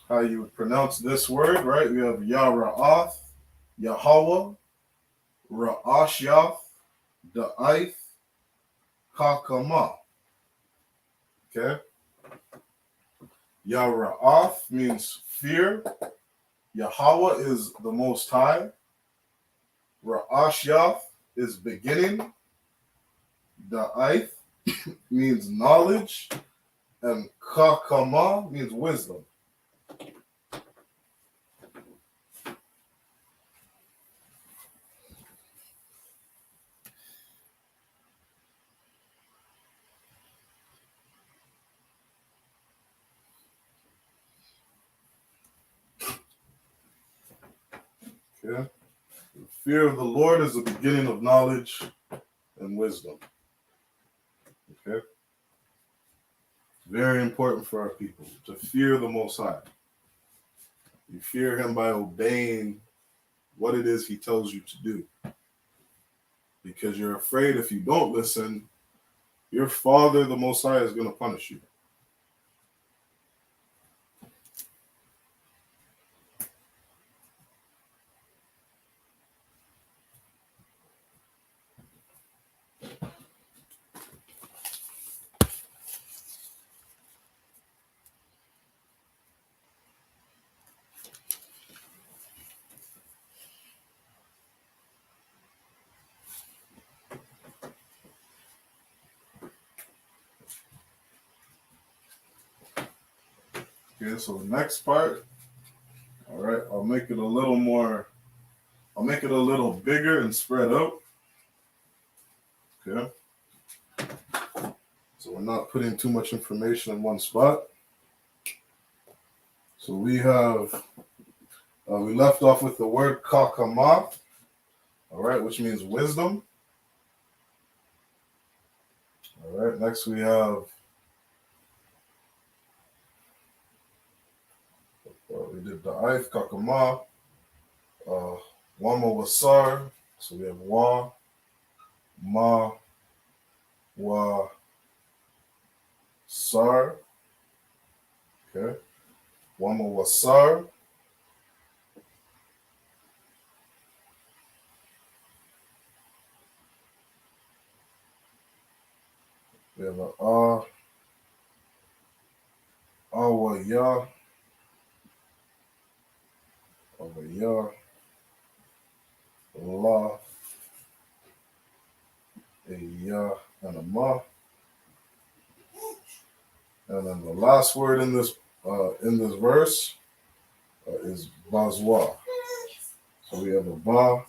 How you would pronounce this word, right? We have Yah-Ra'ath, Yahweh, Ra'ashyath, Da'ith, Kakama. Okay? Yah-Ra'ath means fear. Yahweh is the Most High. Ra'ashyath is beginning. Da'ith means knowledge. And Kakama means wisdom. Okay. The fear of the Lord is the beginning of knowledge and wisdom. Okay. Very important for our people to fear the Most High. You fear him by obeying what it is he tells you to do. Because you're afraid if you don't listen, your Father, the Most High, is going to punish you. Okay, so the next part, all right, I'll make it a little bigger and spread out. Okay. So we're not putting too much information in one spot. So we have, we left off with the word kakama, all right, which means wisdom. All right, next we have, we did the I.S.U.P.K, kakama, wama wasar. So we have wa, ma, wa, sar. Okay. Wama wasar. We have a awa ya, la, a ya, and a ma. And then the last word in this verse is bazwa. So we have a ba,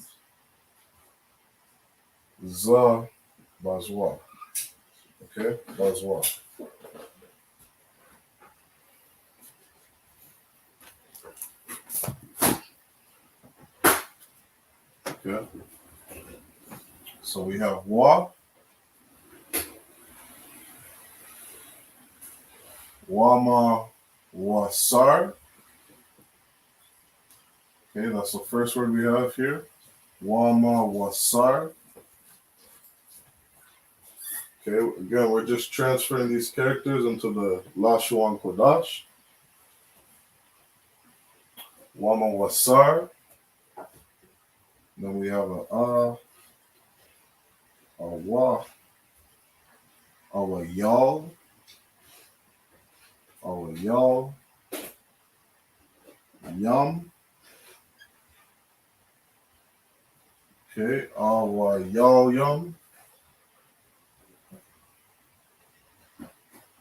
za, bazwa. Okay, bazwa. Okay. So we have wa, wama, wasar. Okay, that's the first word we have here. Wama wasar. Okay, again, we're just transferring these characters into the Lashuan Kodash. Wama wasar. Then we have a wa, y'all, yum. Okay, y'all, yum.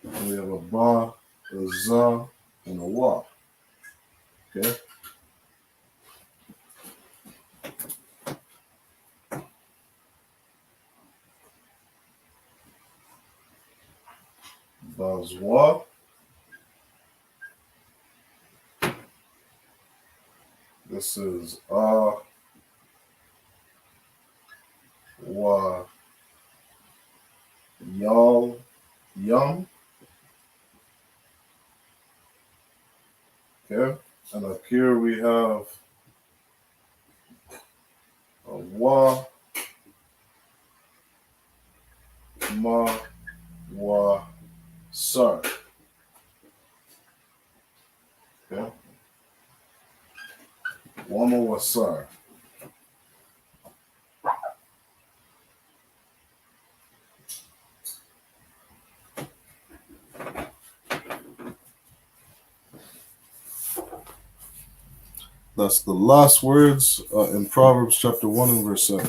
And we have a ba, a za, and a wa. Okay. Bazwa. This is wa, y'all, yum. Okay. And up here we have a wa, ma, wa, sar. Okay. Wama wasar. That's the last words in Proverbs chapter 1 and verse 7.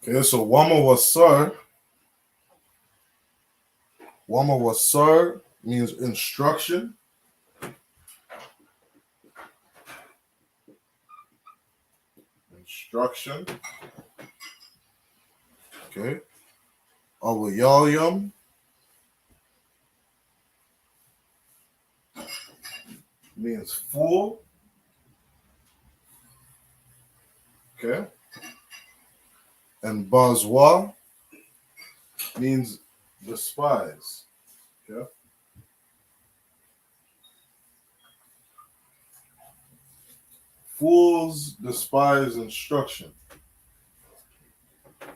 Okay, so Wama Wasar means instruction. Instruction. Okay. Awayalyum means fool. Okay. And Bazwa means despise. Okay. Fools despise instruction.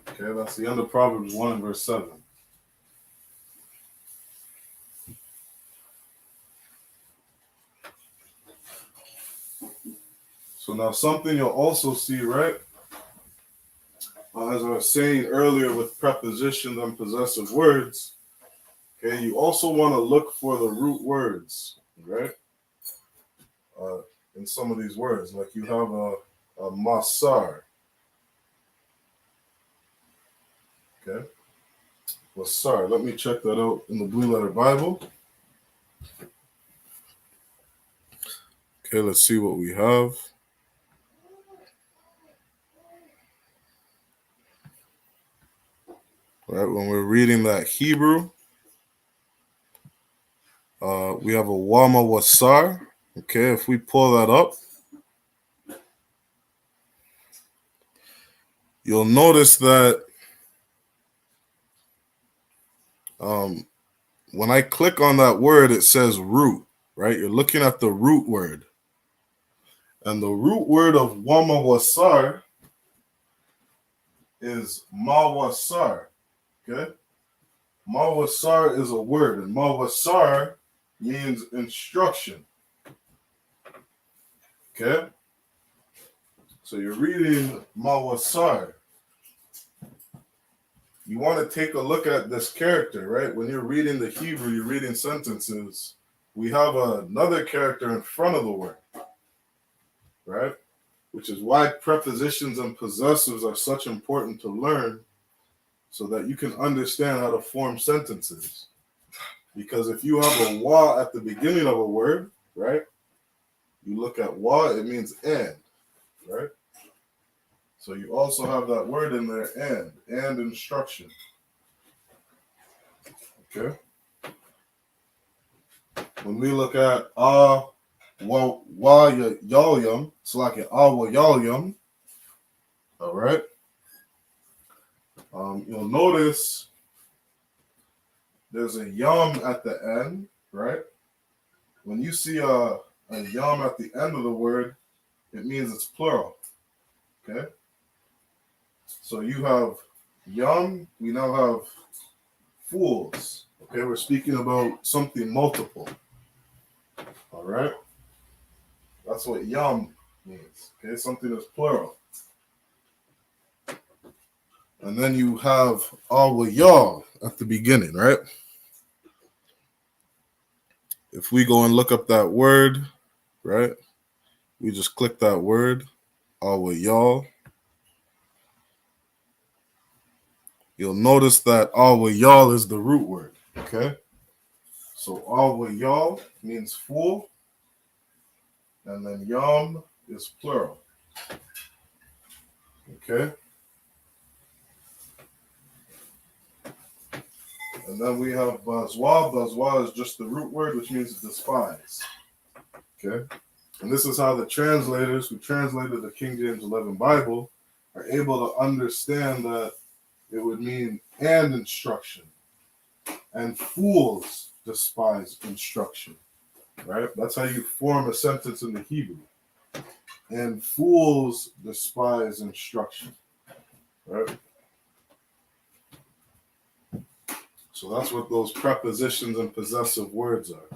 Okay, that's the end of Proverbs 1 and verse 7. So now something you'll also see, right? As I was saying earlier with prepositions and possessive words, okay, you also want to look for the root words, right? In some of these words, like you have a masar, okay? Masar, let me check that out in the Blue Letter Bible. Okay, let's see what we have. All right, when we're reading that Hebrew, we have a Wama Wasar. Okay, if we pull that up, you'll notice that when I click on that word, it says root, right? You're looking at the root word. And the root word of Wama Wasar is Mawasar, okay? Mawasar is a word, and Mawasar means instruction, okay? So you're reading Mawasar. You want to take a look at this character, right? When you're reading the Hebrew, you're reading sentences, we have another character in front of the word, right? Which is why prepositions and possessives are such important to learn so that you can understand how to form sentences. Because if you have a wa at the beginning of a word, right? You look at wa, it means and, right? So you also have that word in there, and instruction. Okay. When we look at yalyum, it's like an yalyum. All right. You'll notice there's a yum at the end, right? When you see a yum at the end of the word, it means it's plural. Okay. So you have yum, we now have fools. Okay, we're speaking about something multiple. All right. That's what yum means. Okay, something that's plural. And then you have y'all at the beginning, right? If we go and look up that word, right? We just click that word, y'all. You'll notice that y'all is the root word. Okay. So y'all means fool, and then yum is plural. Okay. And then we have bazwa. Bazwa is just the root word, which means despise. Okay. And this is how the translators who translated the King James 11 Bible are able to understand that it would mean and instruction. And fools despise instruction. Right? That's how you form a sentence in the Hebrew. And fools despise instruction. Right? So that's what those prepositions and possessive words are.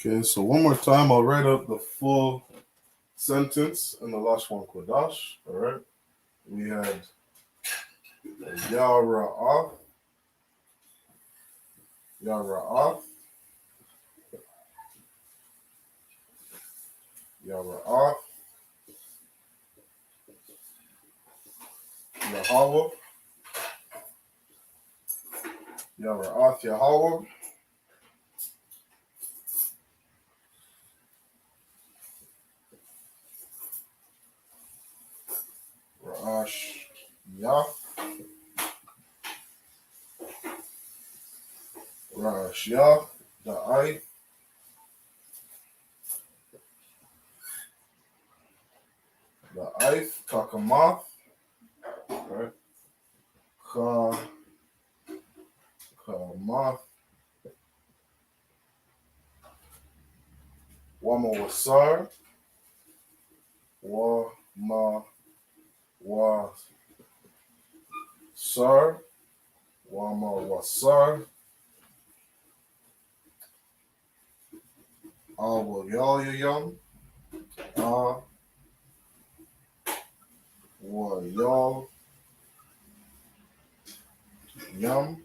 Okay, so one more time, I'll write up the full sentence in the last one, Kodash. All right. We had Yara'ah, Yara'ah, Yara'ah, Yahweh, Yara'ah, Yahweh, Ra'ash, Yah, Ra'ash, Yah, the I, Kakamath, right? Kamath, Wama Wasar, Wama Wasar, Wama Wasar, Awa Yal Wa Yal Yam,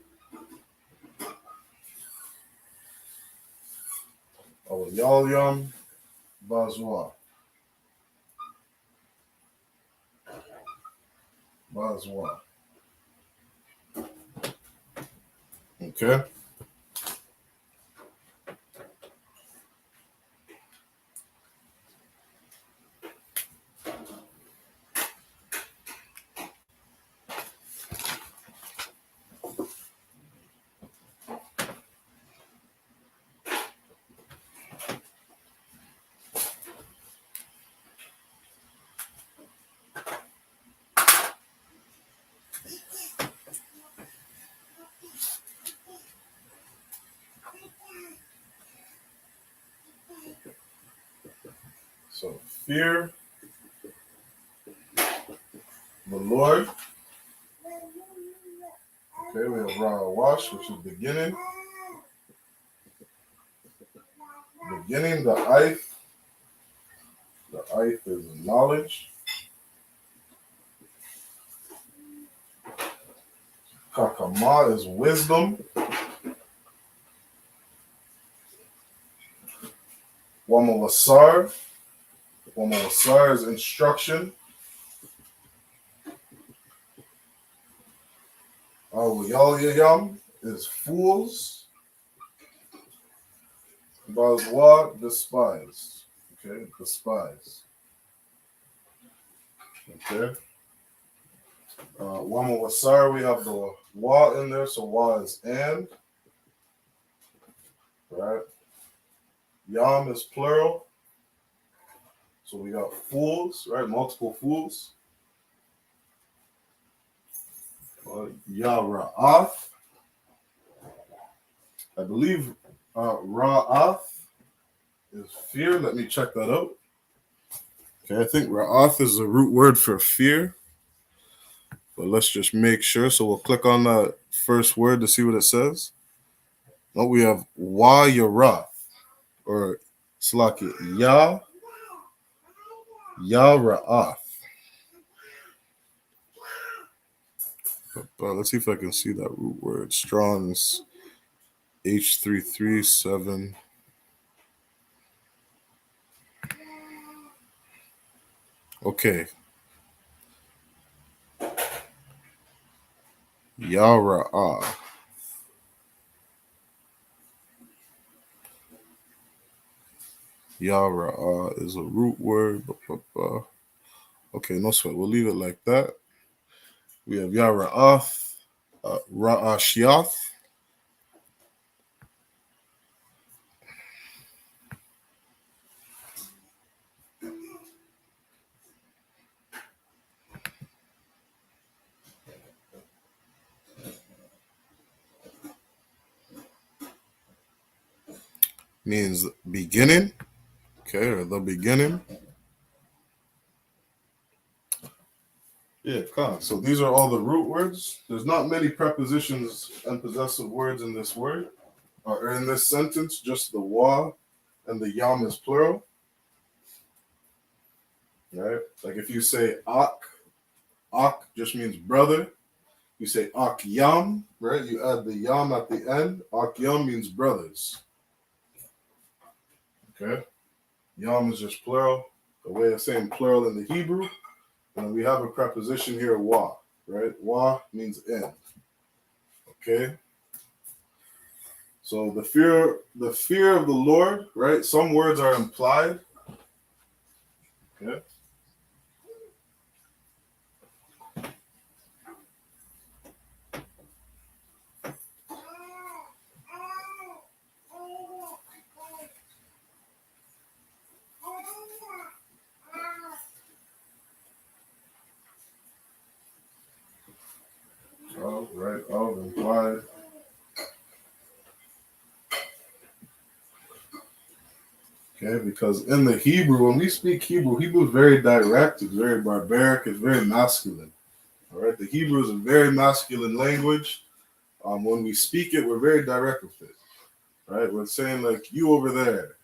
Awa Yal Yam, Bazwa, Bazwa. Okay. So fear the Lord. Okay, we have Ra'awash, which is beginning. Beginning, the Ith. The Ith is knowledge. Kakama is wisdom. Wamawasar. Wamawasar is instruction. Awuyalyayam is fools. Bazwa, despise. Okay, despise. Okay. Wamawasar, we have the wa in there, so wa is and. Right. Yam is plural. So we got fools, right? Multiple fools. Yara'ath. I believe Ra'ath is fear. Let me check that out. Okay, I think Ra'ath is the root word for fear. But let's just make sure. So we'll click on that first word to see what it says. Now we have Wa-Yarath, or Slaki, Yara'ath. Let's see if I can see that root word. Strong's H337. Okay. Yara'ah. Yara'ah is a root word. Okay, no sweat. We'll leave it like that. We have Yara'ath, Ra'ashiath. Means beginning. Okay, or the beginning. Yeah, come. So these are all the root words. There's not many prepositions and possessive words in this word, or in this sentence, just the wa and the yam is plural, right? Like if you say ak just means brother. You say ak yam, right? You add the yam at the end. Ak yam means brothers. Okay? Yam is just plural, a way of saying plural in the Hebrew. And we have a preposition here, wa, right? Wa means in. Okay? So the fear of the Lord, right? Some words are implied. Okay? Of implied. Okay, because in the Hebrew, when we speak Hebrew is very direct, it's very barbaric, it's very masculine. All right, the Hebrew is a very masculine language. When we speak it, we're very direct with it. Right, we're saying like you over there,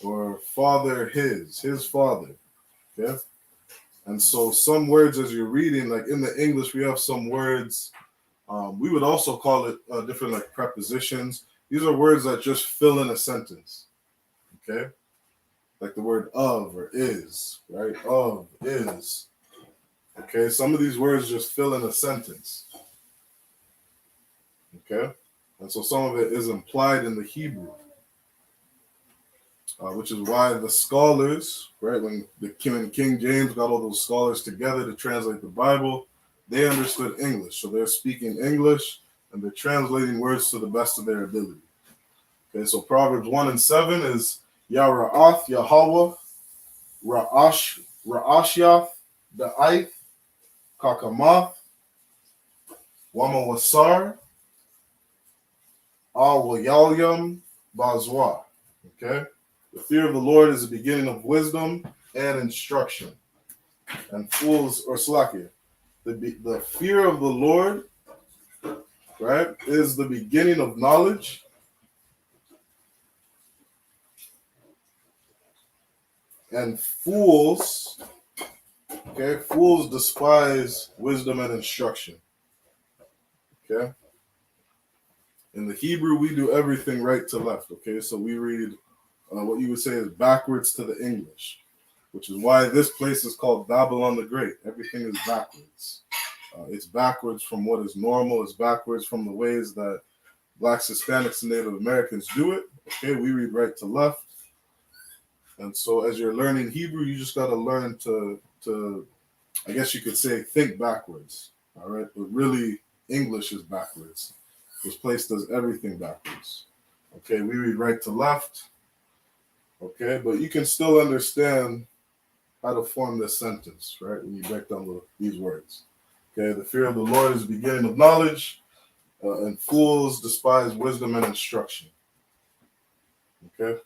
or father his father. Okay, and so some words as you're reading, like in the English, we have some words. We would also call it different like prepositions. These are words that just fill in a sentence. Okay. Like the word of or is, right? Of, is. Okay, some of these words just fill in a sentence. Okay, and so some of it is implied in the Hebrew, which is why the scholars, right, when King James got all those scholars together to translate the Bible, they understood English. So they're speaking English and they're translating words to the best of their ability. Okay, so Proverbs 1 and 7 is Yara'ath, Yahweh, Ra'ashyath, Da'ith, Kakamath, Wamawasar, Al-Wayalyam, Bazwa. Okay? The fear of the Lord is the beginning of wisdom and instruction. And fools, or slakia, the fear of the Lord, right, is the beginning of knowledge. And fools, okay, fools despise wisdom and instruction. Okay? In the Hebrew, we do everything right to left. Okay, so we read what you would say is backwards to the English, which is why this place is called Babylon the Great. Everything is backwards. It's backwards from what is normal. It's backwards from the ways that Blacks, Hispanics, and Native Americans do it. Okay, we read right to left. And so as you're learning Hebrew, you just got to learn to, I guess you could say, think backwards. All right, but really, English is backwards. This place does everything backwards. Okay, we read right to left. Okay, but you can still understand how to form this sentence, right? When you break down these words. Okay, the fear of the Lord is the beginning of knowledge, and fools despise wisdom and instruction. Okay,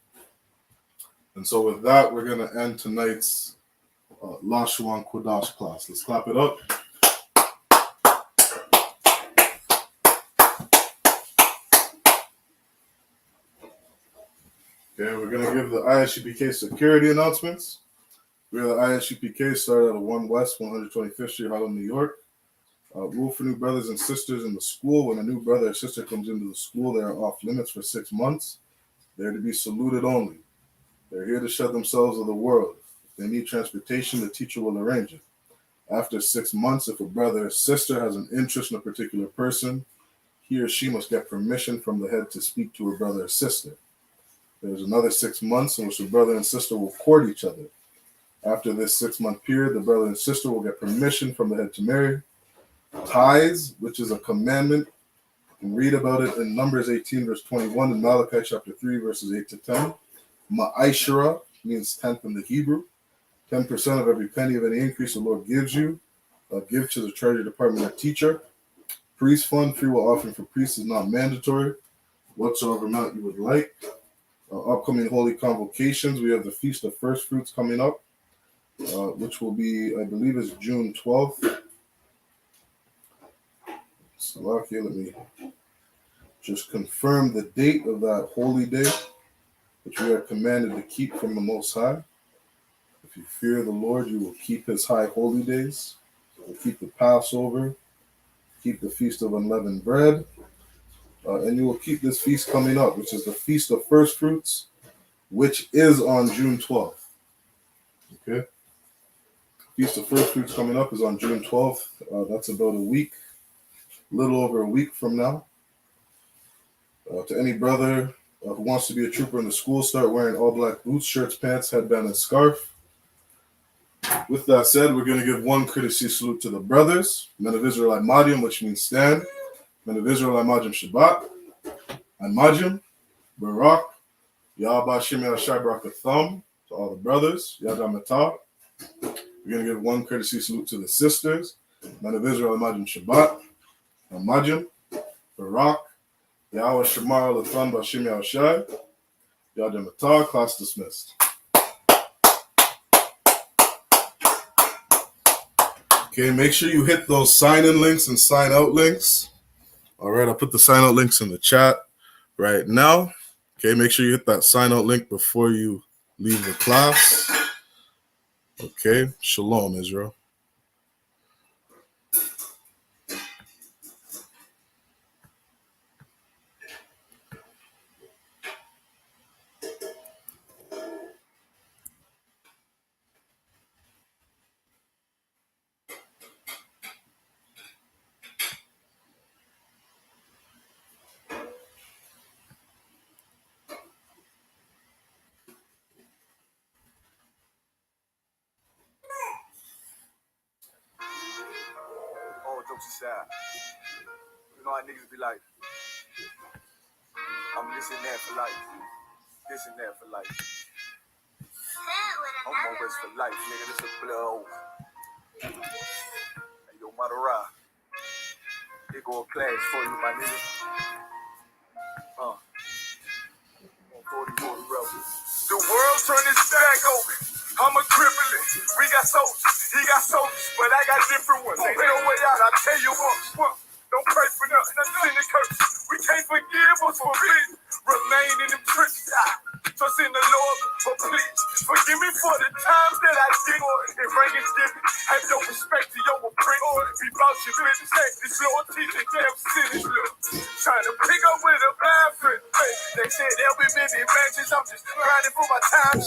and so with that, we're going to end tonight's Lashuan Kodash class. Let's clap it up. Okay, we're going to give the I.S.U.P.K security announcements. We're the I.S.U.P.K started at 1 West 125th Street, Harlem, New York. Rule for new brothers and sisters in the school. When a new brother or sister comes into the school, they are off limits for 6 months. They're to be saluted only. They're here to shed themselves of the world. If they need transportation, the teacher will arrange it. After 6 months, if a brother or sister has an interest in a particular person, he or she must get permission from the head to speak to a brother or sister. There's another 6 months in which the brother and sister will court each other. After this 6-month period, the brother and sister will get permission from the head to marry. Tithes, which is a commandment, you can read about it in Numbers 18, verse 21, and Malachi chapter 3, verses 8 to 10. Ma'ashara means tenth in the Hebrew. 10% of every penny of any increase the Lord gives you. Give to the treasury department or teacher. Priest fund, free will offering for priests is not mandatory. Whatsoever amount you would like. Upcoming holy convocations, we have the Feast of First Fruits coming up, which will be, I believe, is June 12th. So, okay, let me just confirm the date of that holy day. which we are commanded to keep from the Most High. If you fear the Lord, you will keep his high holy days. You will keep the Passover, keep the Feast of Unleavened Bread, and you will keep this feast coming up, which is the Feast of First Fruits, which is on June 12th. Okay? Feast of First Fruits coming up is on June 12th. That's about a week, a little over a week from now. To any brother who wants to be a trooper in the school, start wearing all black boots, shirts, pants, headband, and scarf. With that said, we're going to give one courtesy salute to the brothers. Men of Israelite Madium, which means stand. Men of Israelite Madium Shabbat. And Madium, Barak, Yahba Shimei Ashai Barakatham, to all the brothers. Yadamatah. We're going to give one courtesy salute to the sisters. Men of Israelite Madium Shabbat. And Madium, Barak, Yahweh Shemar Latham Bashim Yahushai. Yadamatah. Class dismissed. Okay, make sure you hit those sign-in links and sign-out links. All right, I'll put the sign-out links in the chat right now. Okay, make sure you hit that sign-out link before you leave the class. Okay, shalom, Israel. All jokes aside, you know how niggas be like, I'm this and that for life. This and that for life. I'm always for life, nigga. This is blow. Hey, yo, Madara. Here go a class for you, my nigga. 40 rebels. The world turned its back over. I'm a crippling. We got soldiers. He got soldiers, but I got different ones. Ain't no way out. I tell you what. Don't pray for nothing. Nothing in the curse. We can't forgive us for forbidden. Remain in the trenches. Trust in the Lord, but please forgive me for the times that I did. And ranking giving. Have no respect to your oppressor. Be about your business. This loyalty to damn sinners. Look. Trying to pick up with a bad friend. Hey, they said there'll be many advances. I'm just grinding for my time.